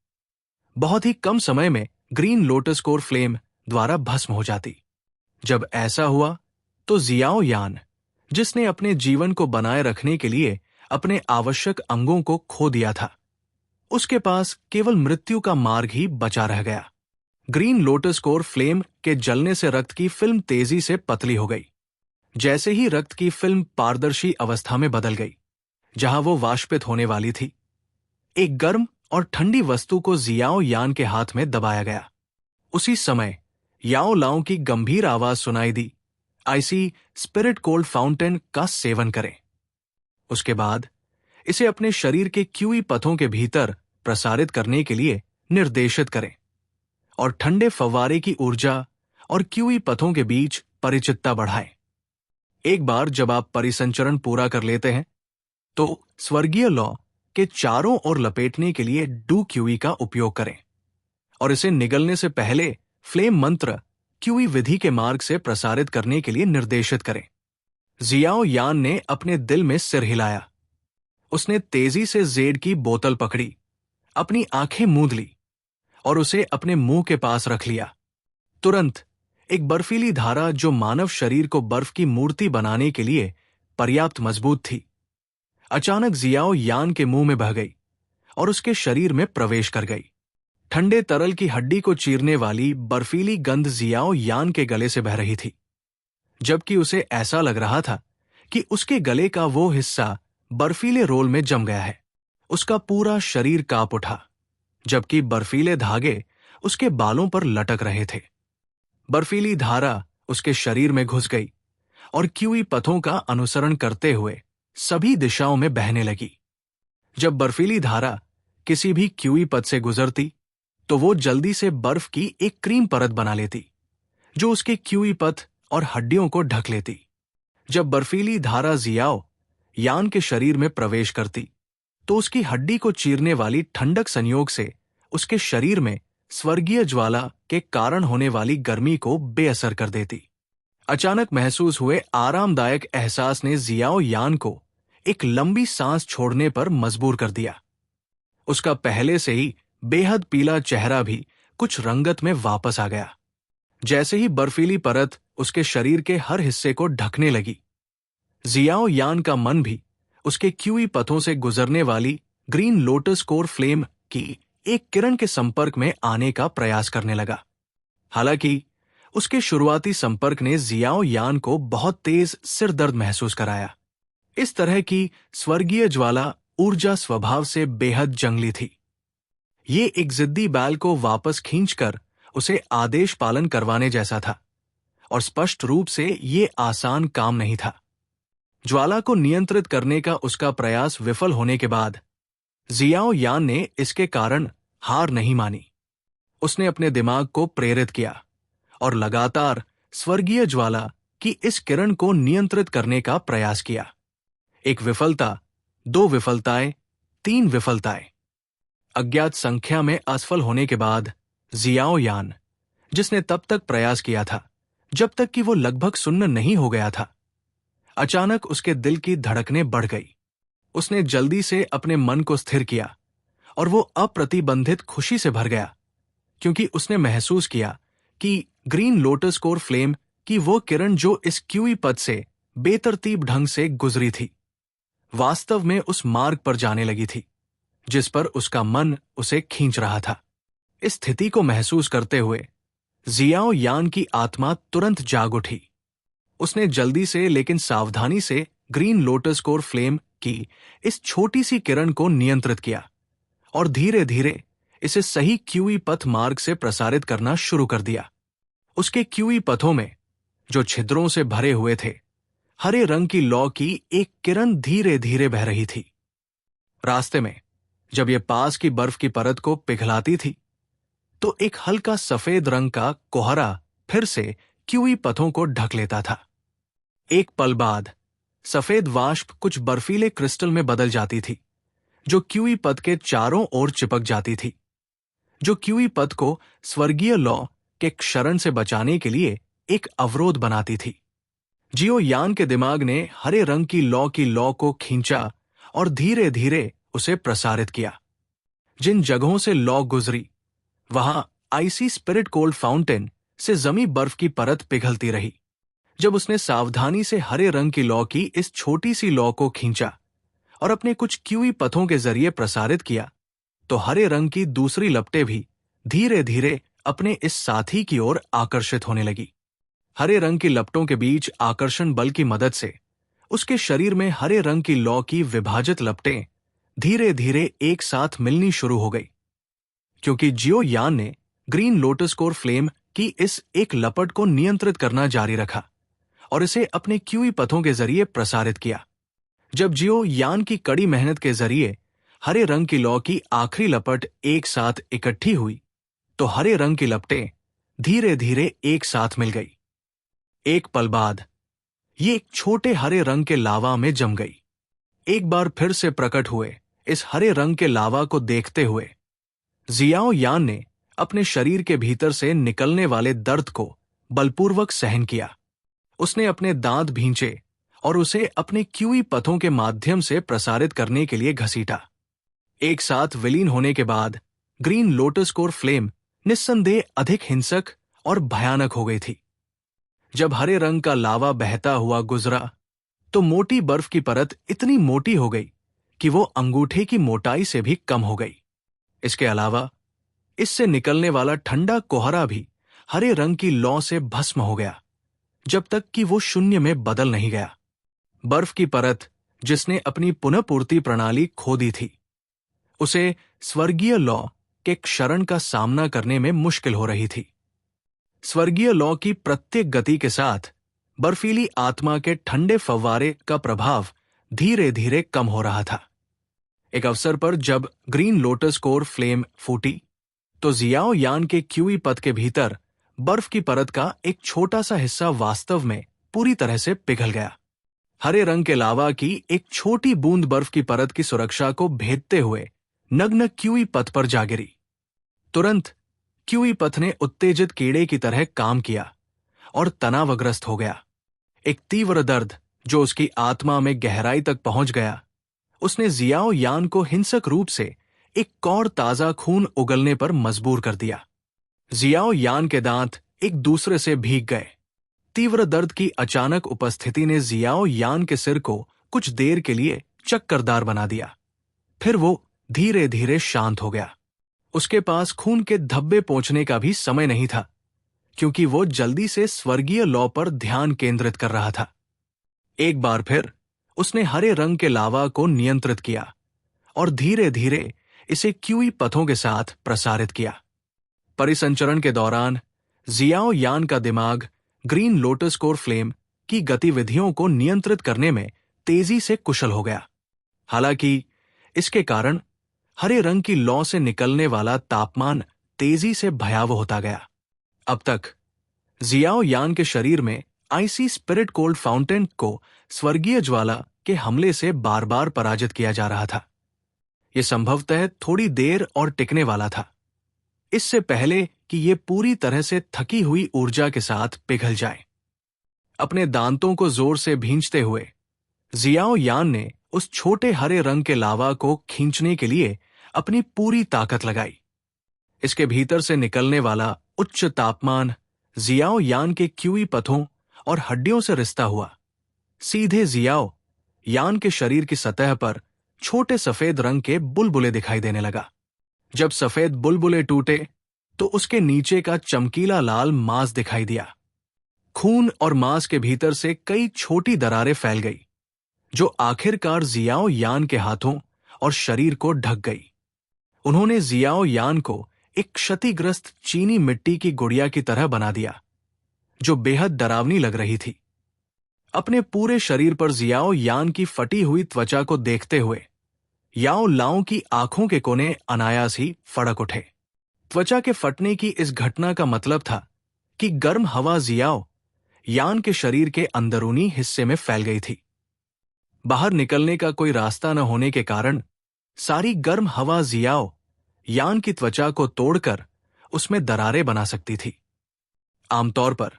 बहुत ही कम समय में ग्रीन लोटस कोर फ्लेम द्वारा भस्म हो जाती। जब ऐसा हुआ, तो जियाओ यान, जिसने अपने जीवन को बनाए रखने के लिए अपने आवश्यक अंगों को खो दिया था, उसके पास केवल मृत्यु का मार्ग ही बचा रह गया। ग्रीन लोटस कोर फ्लेम के जलने से रक्त की फिल्म तेजी से पतली हो गई। जैसे ही रक्त की फिल्म पारदर्शी अवस्था में बदल गई, जहां वो वाष्पित होने वाली थी, एक गर्म और ठंडी वस्तु को जियाओ यान के हाथ में दबाया गया। उसी समय याओ लाओ की गंभीर आवाज सुनाई दी, आईसी स्पिरिट कोल्ड फाउंटेन का सेवन करें। उसके बाद इसे अपने शरीर के क्यूई पथों के भीतर प्रसारित करने के लिए निर्देशित करें और ठंडे फव्वारे की ऊर्जा और क्यूई पथों के बीच परिचितता बढ़ाएं। एक बार जब आप परिसंचरण पूरा कर लेते हैं तो स्वर्गीय लौ के चारों ओर लपेटने के लिए डू क्यूई का उपयोग करें और इसे निगलने से पहले फ्लेम मंत्र क्यूई विधि के मार्ग से प्रसारित करने के लिए निर्देशित करें। जियाओ यान ने अपने दिल में सिर हिलाया। उसने तेजी से जेड की बोतल पकड़ी, अपनी आंखें मूंद ली और उसे अपने मुंह के पास रख लिया। तुरंत एक बर्फीली धारा जो मानव शरीर को बर्फ की मूर्ति बनाने के लिए पर्याप्त मजबूत थी, अचानक जियाओ यान के मुंह में बह गई और उसके शरीर में प्रवेश कर गई। ठंडे तरल की हड्डी को चीरने वाली बर्फीली गंध जियाओ यान के गले से बह रही थी, जबकि उसे ऐसा लग रहा था कि उसके गले का वो हिस्सा बर्फीले रोल में जम गया है। उसका पूरा शरीर कांप उठा, जबकि बर्फीले धागे उसके बालों पर लटक रहे थे। बर्फीली धारा उसके शरीर में घुस गई और क्यूई पथों का अनुसरण करते हुए सभी दिशाओं में बहने लगी। जब बर्फीली धारा किसी भी क्यूई पथ से गुजरती तो वो जल्दी से बर्फ की एक क्रीम परत बना लेती, जो उसके क्यूई पथ और हड्डियों को ढक लेती। जब बर्फीली धारा जियाओ यान के शरीर में प्रवेश करती तो उसकी हड्डी को चीरने वाली ठंडक संयोग से उसके शरीर में स्वर्गीय ज्वाला के कारण होने वाली गर्मी को बेअसर कर देती। अचानक महसूस हुए आरामदायक एहसास ने जियाओ यान को एक लंबी सांस छोड़ने पर मजबूर कर दिया। उसका पहले से ही बेहद पीला चेहरा भी कुछ रंगत में वापस आ गया। जैसे ही बर्फीली परत उसके शरीर के हर हिस्से को ढकने लगी, जियाओ यान का मन भी उसके क्यूई पथों से गुजरने वाली ग्रीन लोटस कोर फ्लेम की एक किरण के संपर्क में आने का प्रयास करने लगा। हालांकि उसके शुरुआती संपर्क ने जियाओ यान को बहुत तेज सिर दर्द महसूस कराया। इस तरह की स्वर्गीय ज्वाला ऊर्जा स्वभाव से बेहद जंगली थी। ये एक जिद्दी बैल को वापस खींचकर उसे आदेश पालन करवाने जैसा था और स्पष्ट रूप से ये आसान काम नहीं था। ज्वाला को नियंत्रित करने का उसका प्रयास विफल होने के बाद जियाओ यान ने इसके कारण हार नहीं मानी। उसने अपने दिमाग को प्रेरित किया और लगातार स्वर्गीय ज्वाला की इस किरण को नियंत्रित करने का प्रयास किया। एक विफलता, दो विफलताएं, तीन विफलताएं। अज्ञात संख्या में असफल होने के बाद जियाओ यान, जिसने तब तक प्रयास किया था जब तक कि वो लगभग सुन्न नहीं हो गया था, अचानक उसके दिल की धड़कनें बढ़ गई। उसने जल्दी से अपने मन को स्थिर किया और वो अप्रतिबंधित खुशी से भर गया, क्योंकि उसने महसूस किया कि ग्रीन लोटस कोर फ्लेम की वो किरण जो इस क्यूई पथ से बेतरतीब ढंग से गुजरी थी, वास्तव में उस मार्ग पर जाने लगी थी जिस पर उसका मन उसे खींच रहा था। इस स्थिति को महसूस करते हुए जियाओ यान की आत्मा तुरंत जाग उठी। उसने जल्दी से लेकिन सावधानी से ग्रीन लोटस कोर फ्लेम की इस छोटी सी किरण को नियंत्रित किया और धीरे धीरे इसे सही क्यूई पथ मार्ग से प्रसारित करना शुरू कर दिया। उसके क्यूई पथों में, जो छिद्रों से भरे हुए थे, हरे रंग की लौ की एक किरण धीरे धीरे बह रही थी। रास्ते में जब यह पास की बर्फ की परत को पिघलाती थी तो एक हल्का सफेद रंग का कोहरा फिर से क्यूई पथों को ढक लेता था। एक पल बाद सफेद वाष्प कुछ बर्फीले क्रिस्टल में बदल जाती थी, जो क्यूई पथ के चारों ओर चिपक जाती थी, जो क्यूई पथ को स्वर्गीय लौ के क्षरण से बचाने के लिए एक अवरोध बनाती थी। जियो यान के दिमाग ने हरे रंग की लौ को खींचा और धीरे धीरे उसे प्रसारित किया। जिन जगहों से लौ गुजरी वहां आइसी स्पिरिट कोल्ड फाउंटेन से जमी बर्फ की परत पिघलती रही। जब उसने सावधानी से हरे रंग की लौ की इस छोटी सी लौ को खींचा और अपने कुछ क्यूई पथों के जरिए प्रसारित किया तो हरे रंग की दूसरी लपटें भी धीरे धीरे अपने इस साथी की ओर आकर्षित होने लगी। हरे रंग की लपटों के बीच आकर्षण बल की मदद से उसके शरीर में हरे रंग की लौ की विभाजित लपटें धीरे धीरे एक साथ मिलनी शुरू हो गई, क्योंकि जियो यान ने ग्रीन लोटस कोर फ्लेम की इस एक लपट को नियंत्रित करना जारी रखा और इसे अपने क्यूई पथों के जरिए प्रसारित किया। जब जियो यान की कड़ी मेहनत के जरिए हरे रंग की लौ की आखिरी लपट एक साथ इकट्ठी हुई, तो हरे रंग की लपटें धीरे धीरे एक साथ मिल गई। एक पल बाद ये एक छोटे हरे रंग के लावा में जम गई। एक बार फिर से प्रकट हुए इस हरे रंग के लावा को देखते हुए जियाओ यान ने अपने शरीर के भीतर से निकलने वाले दर्द को बलपूर्वक सहन किया। उसने अपने दांत भींचे और उसे अपने क्यूई पथों के माध्यम से प्रसारित करने के लिए घसीटा। एक साथ विलीन होने के बाद ग्रीन लोटस कोर फ्लेम निस्संदेह अधिक हिंसक और भयानक हो गई थी। जब हरे रंग का लावा बहता हुआ गुजरा तो मोटी बर्फ की परत इतनी मोटी हो गई कि वो अंगूठे की मोटाई से भी कम हो गई। इसके अलावा इससे निकलने वाला ठंडा कोहरा भी हरे रंग की लौ से भस्म हो गया, जब तक कि वो शून्य में बदल नहीं गया। बर्फ की परत जिसने अपनी पुनःपूर्ति प्रणाली खो दी थी, उसे स्वर्गीय लौ के क्षरण का सामना करने में मुश्किल हो रही थी। स्वर्गीय लौ की प्रत्येक गति के साथ बर्फीली आत्मा के ठंडे फव्वारे का प्रभाव धीरे धीरे कम हो रहा था। एक अवसर पर जब ग्रीन लोटस कोर फ्लेम फूटी तो जियाओ यान के क्यूई पथ के भीतर बर्फ की परत का एक छोटा सा हिस्सा वास्तव में पूरी तरह से पिघल गया। हरे रंग के लावा की एक छोटी बूंद बर्फ की परत की सुरक्षा को भेदते हुए नग्न क्यूई पथ पर जा गिरी। तुरंत क्यूई पथ ने उत्तेजित कीड़े की तरह काम किया और तनावग्रस्त हो गया। एक तीव्र दर्द जो उसकी आत्मा में गहराई तक पहुंच गया, उसने जियाओ यान को हिंसक रूप से एक कौड़ ताजा खून उगलने पर मजबूर कर दिया। जियाओ यान के दांत एक दूसरे से भीग गए। तीव्र दर्द की अचानक उपस्थिति ने जियाओ यान के सिर को कुछ देर के लिए चक्करदार बना दिया। फिर वो धीरे धीरे शांत हो गया। उसके पास खून के धब्बे पोंछने का भी समय नहीं था, क्योंकि वो जल्दी से स्वर्गीय लौ पर ध्यान केंद्रित कर रहा था। एक बार फिर उसने हरे रंग के लावा को नियंत्रित किया और धीरे धीरे इसे क्यूई पथों के साथ प्रसारित किया। परिसंचरण के दौरान जियाओ यान का दिमाग ग्रीन लोटस कोर फ्लेम की गतिविधियों को नियंत्रित करने में तेजी से कुशल हो गया। हालांकि इसके कारण हरे रंग की लौ से निकलने वाला तापमान तेजी से भयावह होता गया। अब तक जियाओ यान के शरीर में आईसी स्पिरिट कोल्ड फाउंटेन को स्वर्गीय ज्वाला के हमले से बार बार पराजित किया जा रहा था। यह संभवतः थोड़ी देर और टिकने वाला था, इससे पहले कि यह पूरी तरह से थकी हुई ऊर्जा के साथ पिघल जाए। अपने दांतों को जोर से भींचते हुए जियाओ यान ने उस छोटे हरे रंग के लावा को खींचने के लिए अपनी पूरी ताकत लगाई। इसके भीतर से निकलने वाला उच्च तापमान जियाओ यान के क्यूई पथों और हड्डियों से रिश्ता हुआ। सीधे जियाओ यान के शरीर की सतह पर छोटे सफेद रंग के बुलबुले दिखाई देने लगा। जब सफेद बुलबुले टूटे तो उसके नीचे का चमकीला लाल मांस दिखाई दिया। खून और मांस के भीतर से कई छोटी दरारें फैल गई, जो आखिरकार जियाओ यान के हाथों और शरीर को ढक गई। उन्होंने जियाओ यान को एक क्षतिग्रस्त चीनी मिट्टी की गुड़िया की तरह बना दिया, जो बेहद डरावनी लग रही थी। अपने पूरे शरीर पर जियाओ यान की फटी हुई त्वचा को देखते हुए याओ लाओ की आंखों के कोने अनायास ही फड़क उठे। त्वचा के फटने की इस घटना का मतलब था कि गर्म हवा जियाओ यान के शरीर के अंदरूनी हिस्से में फैल गई थी। बाहर निकलने का कोई रास्ता न होने के कारण सारी गर्म हवा जियाओ यान की त्वचा को तोड़कर उसमें दरारें बना सकती थी। आमतौर पर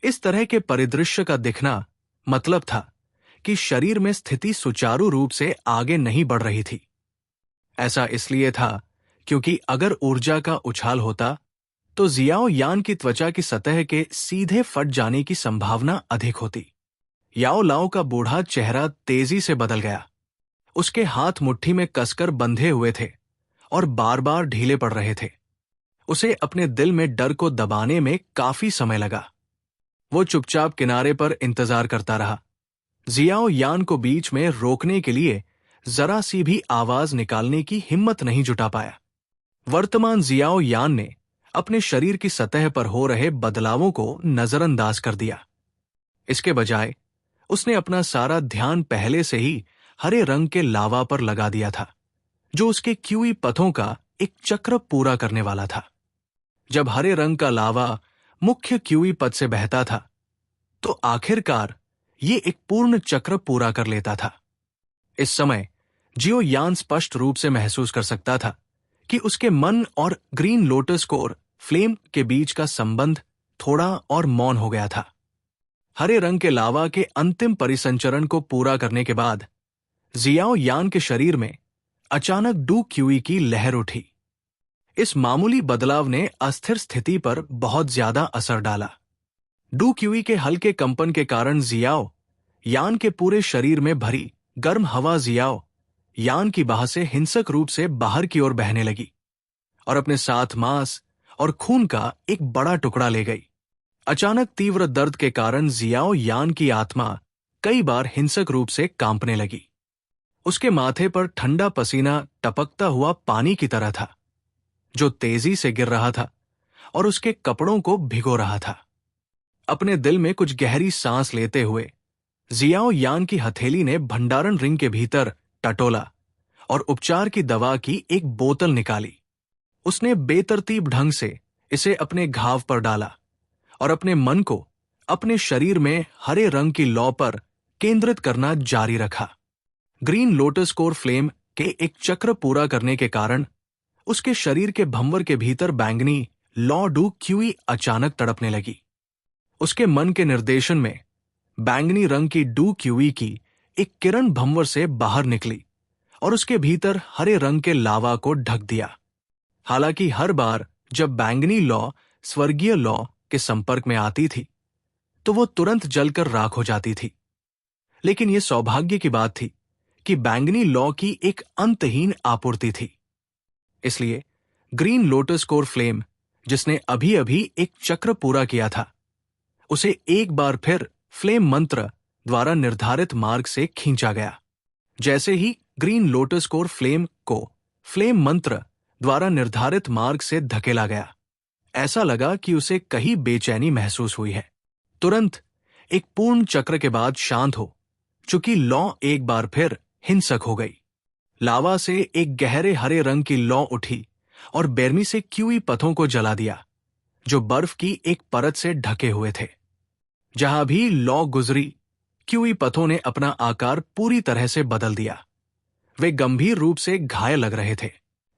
इस तरह के परिदृश्य का दिखना मतलब था कि शरीर में स्थिति सुचारू रूप से आगे नहीं बढ़ रही थी। ऐसा इसलिए था क्योंकि अगर ऊर्जा का उछाल होता तो जियाओ यान की त्वचा की सतह के सीधे फट जाने की संभावना अधिक होती। याओ लाओ का बूढ़ा चेहरा तेजी से बदल गया। उसके हाथ मुट्ठी में कसकर बंधे हुए थे और बार बार ढीले पड़ रहे थे। उसे अपने दिल में डर को दबाने में काफी समय लगा। वो चुपचाप किनारे पर इंतजार करता रहा। जियाओ यान को बीच में रोकने के लिए जरा सी भी आवाज निकालने की हिम्मत नहीं जुटा पाया। वर्तमान जियाओ यान ने अपने शरीर की सतह पर हो रहे बदलावों को नजरअंदाज कर दिया। इसके बजाय उसने अपना सारा ध्यान पहले से ही हरे रंग के लावा पर लगा दिया था, जो उसके क्यूई पथों का एक चक्र पूरा करने वाला था। जब हरे रंग का लावा मुख्य क्यूई पथ से बहता था, तो आखिरकार ये एक पूर्ण चक्र पूरा कर लेता था। इस समय जियो यान स्पष्ट रूप से महसूस कर सकता था कि उसके मन और ग्रीन लोटस कोर फ्लेम के बीच का संबंध थोड़ा और मौन हो गया था। हरे रंग के लावा के अंतिम परिसंचरण को पूरा करने के बाद जियाओ यान के शरीर में अचानक डू क्यूई की लहर उठी। इस मामूली बदलाव ने अस्थिर स्थिति पर बहुत ज्यादा असर डाला। डू क्यूई के हल्के कंपन के कारण जियाओ यान के पूरे शरीर में भरी गर्म हवा जियाओ यान की बाह से हिंसक रूप से बाहर की ओर बहने लगी और अपने साथ मांस और खून का एक बड़ा टुकड़ा ले गई। अचानक तीव्र दर्द के कारण जियाओ यान की आत्मा कई बार हिंसक रूप से कांपने लगी। उसके माथे पर ठंडा पसीना टपकता हुआ पानी की तरह था, जो तेजी से गिर रहा था और उसके कपड़ों को भिगो रहा था। अपने दिल में कुछ गहरी सांस लेते हुए जियाओ यान की हथेली ने भंडारण रिंग के भीतर टटोला और उपचार की दवा की एक बोतल निकाली। उसने बेतरतीब ढंग से इसे अपने घाव पर डाला और अपने मन को अपने शरीर में हरे रंग की लौ पर केंद्रित करना जारी रखा। ग्रीन लोटस कोर फ्लेम के एक चक्र पूरा करने के कारण उसके शरीर के भंवर के भीतर बैंगनी लौ डू क्यूई अचानक तड़पने लगी। उसके मन के निर्देशन में बैंगनी रंग की डू क्यूई की एक किरण भंवर से बाहर निकली और उसके भीतर हरे रंग के लावा को ढक दिया। हालांकि हर बार जब बैंगनी लौ स्वर्गीय लौ के संपर्क में आती थी, तो वो तुरंत जलकर राख हो जाती थी। लेकिन यह सौभाग्य की बात थी कि बैंगनी लौ की एक अंतहीन आपूर्ति थी। इसलिए ग्रीन लोटस कोर फ्लेम, जिसने अभी अभी एक चक्र पूरा किया था, उसे एक बार फिर फ्लेम मंत्र द्वारा निर्धारित मार्ग से खींचा गया। जैसे ही ग्रीन लोटस कोर फ्लेम को फ्लेम मंत्र द्वारा निर्धारित मार्ग से धकेला गया, ऐसा लगा कि उसे कहीं बेचैनी महसूस हुई है। तुरंत एक पूर्ण चक्र के बाद शांत हो चुकी लौ एक बार फिर हिंसक हो गई। लावा से एक गहरे हरे रंग की लौ उठी और बेरमी से क्यूई पथों को जला दिया, जो बर्फ की एक परत से ढके हुए थे। जहां भी लौ गुजरी, क्यूई पथों ने अपना आकार पूरी तरह से बदल दिया। वे गंभीर रूप से घायल लग रहे थे।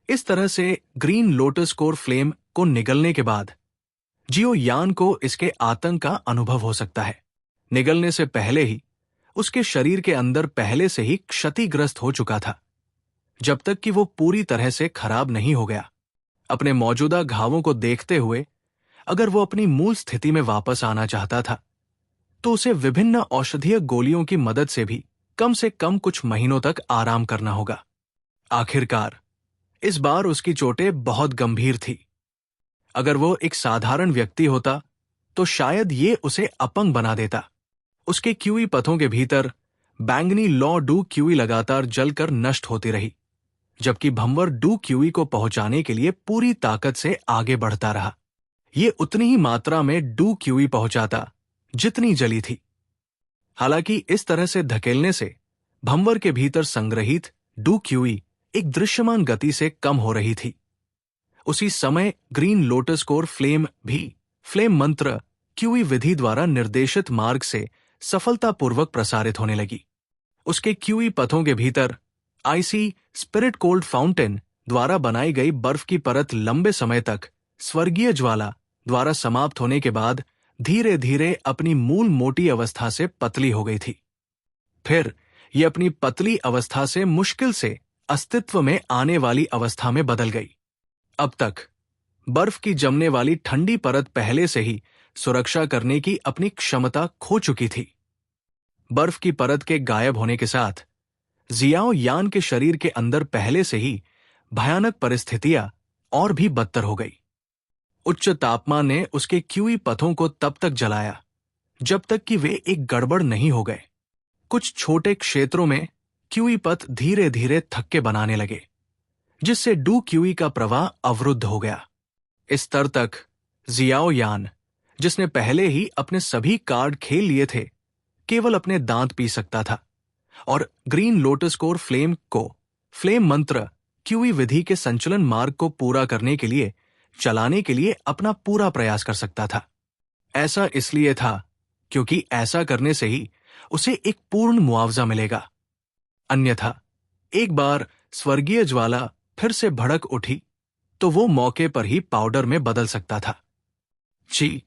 इस तरह से ग्रीन लोटस कोर फ्लेम को निगलने के बाद जियो यान को इसके आतंक का अनुभव हो सकता है। निगलने से पहले ही उसके शरीर के अंदर पहले से ही क्षतिग्रस्त हो चुका था, जब तक कि वो पूरी तरह से खराब नहीं हो गया। अपने मौजूदा घावों को देखते हुए अगर वो अपनी मूल स्थिति में वापस आना चाहता था, तो उसे विभिन्न औषधीय गोलियों की मदद से भी कम से कम कुछ महीनों तक आराम करना होगा। आखिरकार इस बार उसकी चोटें बहुत गंभीर थी। अगर वो एक साधारण व्यक्ति होता, तो शायद ये उसे अपंग बना देता। उसके क्यूई पथों के भीतर बैंगनी लौ डू क्यूई लगातार जलकर नष्ट होती रही, जबकि भंवर डू क्यूई को पहुंचाने के लिए पूरी ताकत से आगे बढ़ता रहा। ये उतनी ही मात्रा में डू क्यूई पहुंचाता जितनी जली थी। हालांकि इस तरह से धकेलने से भंवर के भीतर संग्रहित डू क्यूई एक दृश्यमान गति से कम हो रही थी। उसी समय ग्रीन लोटस कोर फ्लेम भी फ्लेम मंत्र क्यूई विधि द्वारा निर्देशित मार्ग से सफलतापूर्वक प्रसारित होने लगी। उसके क्यूई पथों के भीतर आईसी स्पिरिट कोल्ड फाउंटेन द्वारा बनाई गई बर्फ की परत लंबे समय तक स्वर्गीय ज्वाला द्वारा समाप्त होने के बाद धीरे धीरे अपनी मूल मोटी अवस्था से पतली हो गई थी। फिर यह अपनी पतली अवस्था से मुश्किल से अस्तित्व में आने वाली अवस्था में बदल गई। अब तक बर्फ की जमने वाली ठंडी परत पहले से ही सुरक्षा करने की अपनी क्षमता खो चुकी थी। बर्फ की परत के गायब होने के साथ जियाओ यान के शरीर के अंदर पहले से ही भयानक परिस्थितियां और भी बदतर हो गई। उच्च तापमान ने उसके क्यूई पथों को तब तक जलाया जब तक कि वे एक गड़बड़ नहीं हो गए। कुछ छोटे क्षेत्रों में क्यूई पथ धीरे धीरे थक्के बनाने लगे, जिससे डू क्यूई का प्रवाह अवरुद्ध हो गया। इस स्तर तक जियाओ यान, जिसने पहले ही अपने सभी कार्ड खेल लिए थे, केवल अपने दांत पी सकता था और ग्रीन लोटस कोर फ्लेम को फ्लेम मंत्र क्यूई विधि के संचलन मार्ग को पूरा करने के लिए चलाने के लिए अपना पूरा प्रयास कर सकता था। ऐसा इसलिए था क्योंकि ऐसा करने से ही उसे एक पूर्ण मुआवजा मिलेगा। अन्यथा एक बार स्वर्गीय ज्वाला फिर से भड़क उठी तो वो मौके पर ही पाउडर में बदल सकता था। जी,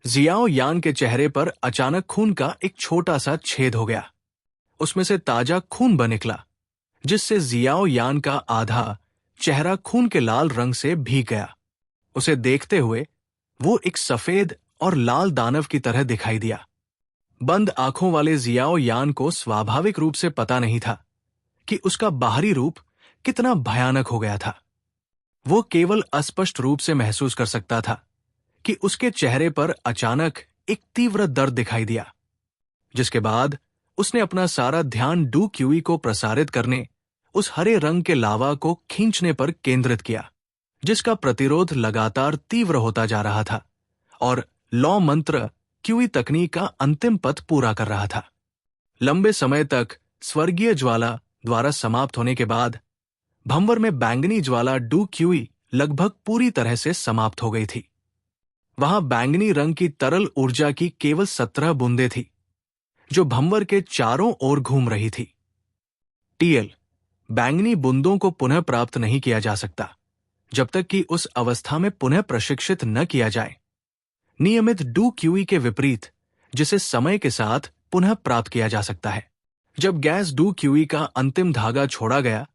जियाओ यान के चेहरे पर अचानक खून का एक छोटा सा छेद हो गया। उसमें से ताजा खून बह निकला, जिससे जियाओ यान का आधा चेहरा खून के लाल रंग से भीग गया। उसे देखते हुए वो एक सफेद और लाल दानव की तरह दिखाई दिया। बंद आंखों वाले जियाओ यान को स्वाभाविक रूप से पता नहीं था कि उसका बाहरी रूप कितना भयानक हो गया था। वो केवल अस्पष्ट रूप से महसूस कर सकता था कि उसके चेहरे पर अचानक एक तीव्र दर्द दिखाई दिया, जिसके बाद उसने अपना सारा ध्यान डू क्यूई को प्रसारित करने, उस हरे रंग के लावा को खींचने पर केंद्रित किया, जिसका प्रतिरोध लगातार तीव्र होता जा रहा था और लॉ मंत्र क्यूई तकनीक का अंतिम पथ पूरा कर रहा था। लंबे समय तक स्वर्गीय ज्वाला द्वारा समाप्त होने के बाद भंवर में बैंगनी ज्वाला डू क्यूई लगभग पूरी तरह से समाप्त हो गई थी। वहां बैंगनी रंग की तरल ऊर्जा की केवल 17 बूंदें थी, जो भंवर के चारों ओर घूम रही थी। टीएल, बैंगनी बूंदों को पुनः प्राप्त नहीं किया जा सकता जब तक कि उस अवस्था में पुनः प्रशिक्षित न किया जाए, नियमित डू क्यूई के विपरीत, जिसे समय के साथ पुनः प्राप्त किया जा सकता है। जब गैस डू क्यूई का अंतिम धागा छोड़ा गया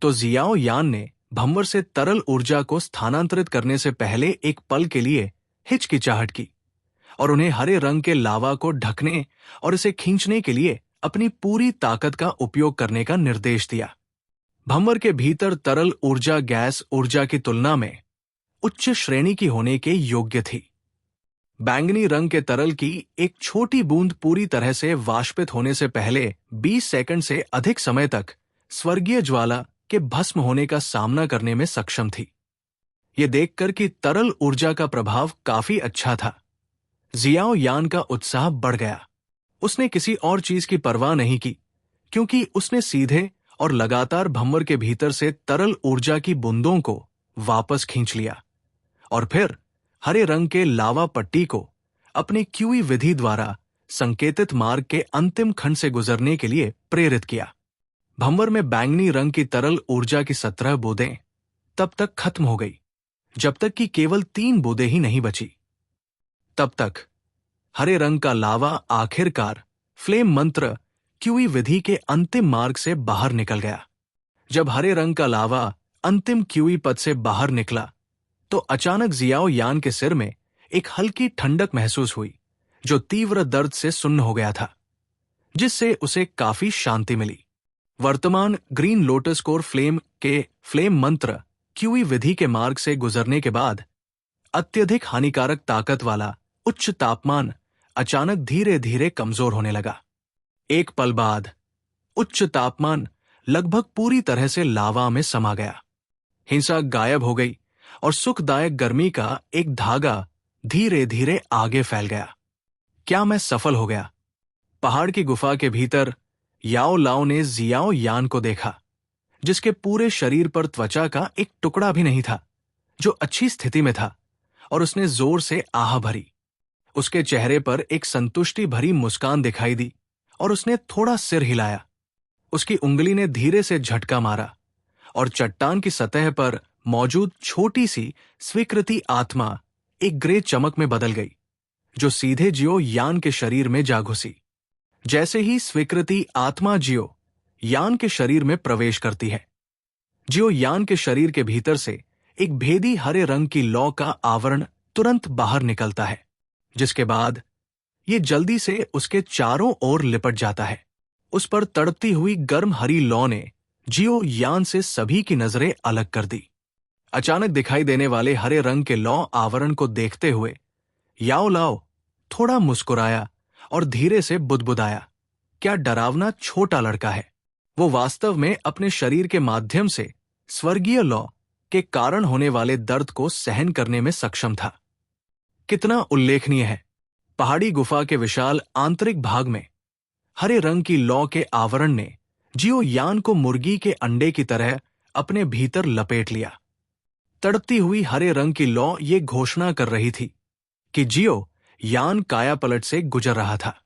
तो जियाओ यान ने भंवर से तरल ऊर्जा को स्थानांतरित करने से पहले एक पल के लिए हिचकिचाहट की और उन्हें हरे रंग के लावा को ढकने और इसे खींचने के लिए अपनी पूरी ताकत का उपयोग करने का निर्देश दिया। भंवर के भीतर तरल ऊर्जा गैस ऊर्जा की तुलना में उच्च श्रेणी की होने के योग्य थी। बैंगनी रंग के तरल की एक छोटी बूंद पूरी तरह से वाष्पित होने से पहले 20 सेकंड से अधिक समय तक स्वर्गीय ज्वाला के भस्म होने का सामना करने में सक्षम थी। यह देखकर कि तरल ऊर्जा का प्रभाव काफी अच्छा था, जियाओ यान का उत्साह बढ़ गया। उसने किसी और चीज की परवाह नहीं की, क्योंकि उसने सीधे और लगातार भंवर के भीतर से तरल ऊर्जा की बूंदों को वापस खींच लिया और फिर हरे रंग के लावा पट्टी को अपने क्यूई विधि द्वारा संकेतित मार्ग के अंतिम खंड से गुजरने के लिए प्रेरित किया। भंवर में बैंगनी रंग की तरल ऊर्जा की 17 बूंदें तब तक खत्म हो गई जब तक कि केवल 3 बूंदें ही नहीं बची। तब तक हरे रंग का लावा आखिरकार फ्लेम मंत्र क्यूई विधि के अंतिम मार्ग से बाहर निकल गया। जब हरे रंग का लावा अंतिम क्यूई पद से बाहर निकला तो अचानक जियाओ यान के सिर में एक हल्की ठंडक महसूस हुई, जो तीव्र दर्द से सुन्न हो गया था, जिससे उसे काफी शांति मिली। वर्तमान ग्रीन लोटस कोर फ्लेम के फ्लेम मंत्र क्यूई विधि के मार्ग से गुजरने के बाद अत्यधिक हानिकारक ताकत वाला उच्च तापमान अचानक धीरे धीरे कमजोर होने लगा। एक पल बाद उच्च तापमान लगभग पूरी तरह से लावा में समा गया। हिंसा गायब हो गई और सुखदायक गर्मी का एक धागा धीरे धीरे आगे फैल गया। क्या मैं सफल हो गया? पहाड़ की गुफा के भीतर याओ लाओ ने जियाओ यान को देखा, जिसके पूरे शरीर पर त्वचा का एक टुकड़ा भी नहीं था, जो अच्छी स्थिति में था, और उसने जोर से आह भरी। उसके चेहरे पर एक संतुष्टि भरी मुस्कान दिखाई दी और उसने थोड़ा सिर हिलाया। उसकी उंगली ने धीरे से झटका मारा और चट्टान की सतह पर मौजूद छोटी सी स्वीकृति आत्मा एक ग्रे चमक में बदल गई, जो सीधे जियो यान के शरीर में जा घुसी। जैसे ही स्वीकृति आत्मा जियो यान के शरीर में प्रवेश करती है, जियो यान के शरीर के भीतर से एक भेदी हरे रंग की लौ का आवरण तुरंत बाहर निकलता है, जिसके बाद ये जल्दी से उसके चारों ओर लिपट जाता है। उस पर तड़पती हुई गर्म हरी लौ ने जियो यान से सभी की नजरें अलग कर दी। अचानक दिखाई देने वाले हरे रंग के लौ आवरण को देखते हुए याओ लाओ थोड़ा मुस्कुराया और धीरे से बुदबुदाया, क्या डरावना छोटा लड़का है। वो वास्तव में अपने शरीर के माध्यम से स्वर्गीय लौ के कारण होने वाले दर्द को सहन करने में सक्षम था। कितना उल्लेखनीय है, पहाड़ी गुफा के विशाल आंतरिक भाग में हरे रंग की लौ के आवरण ने जियो यान को मुर्गी के अंडे की तरह अपने भीतर लपेट लिया। तड़पती हुई हरे रंग की लौ ये घोषणा कर रही थी कि जियो यान काया पलट से गुजर रहा था।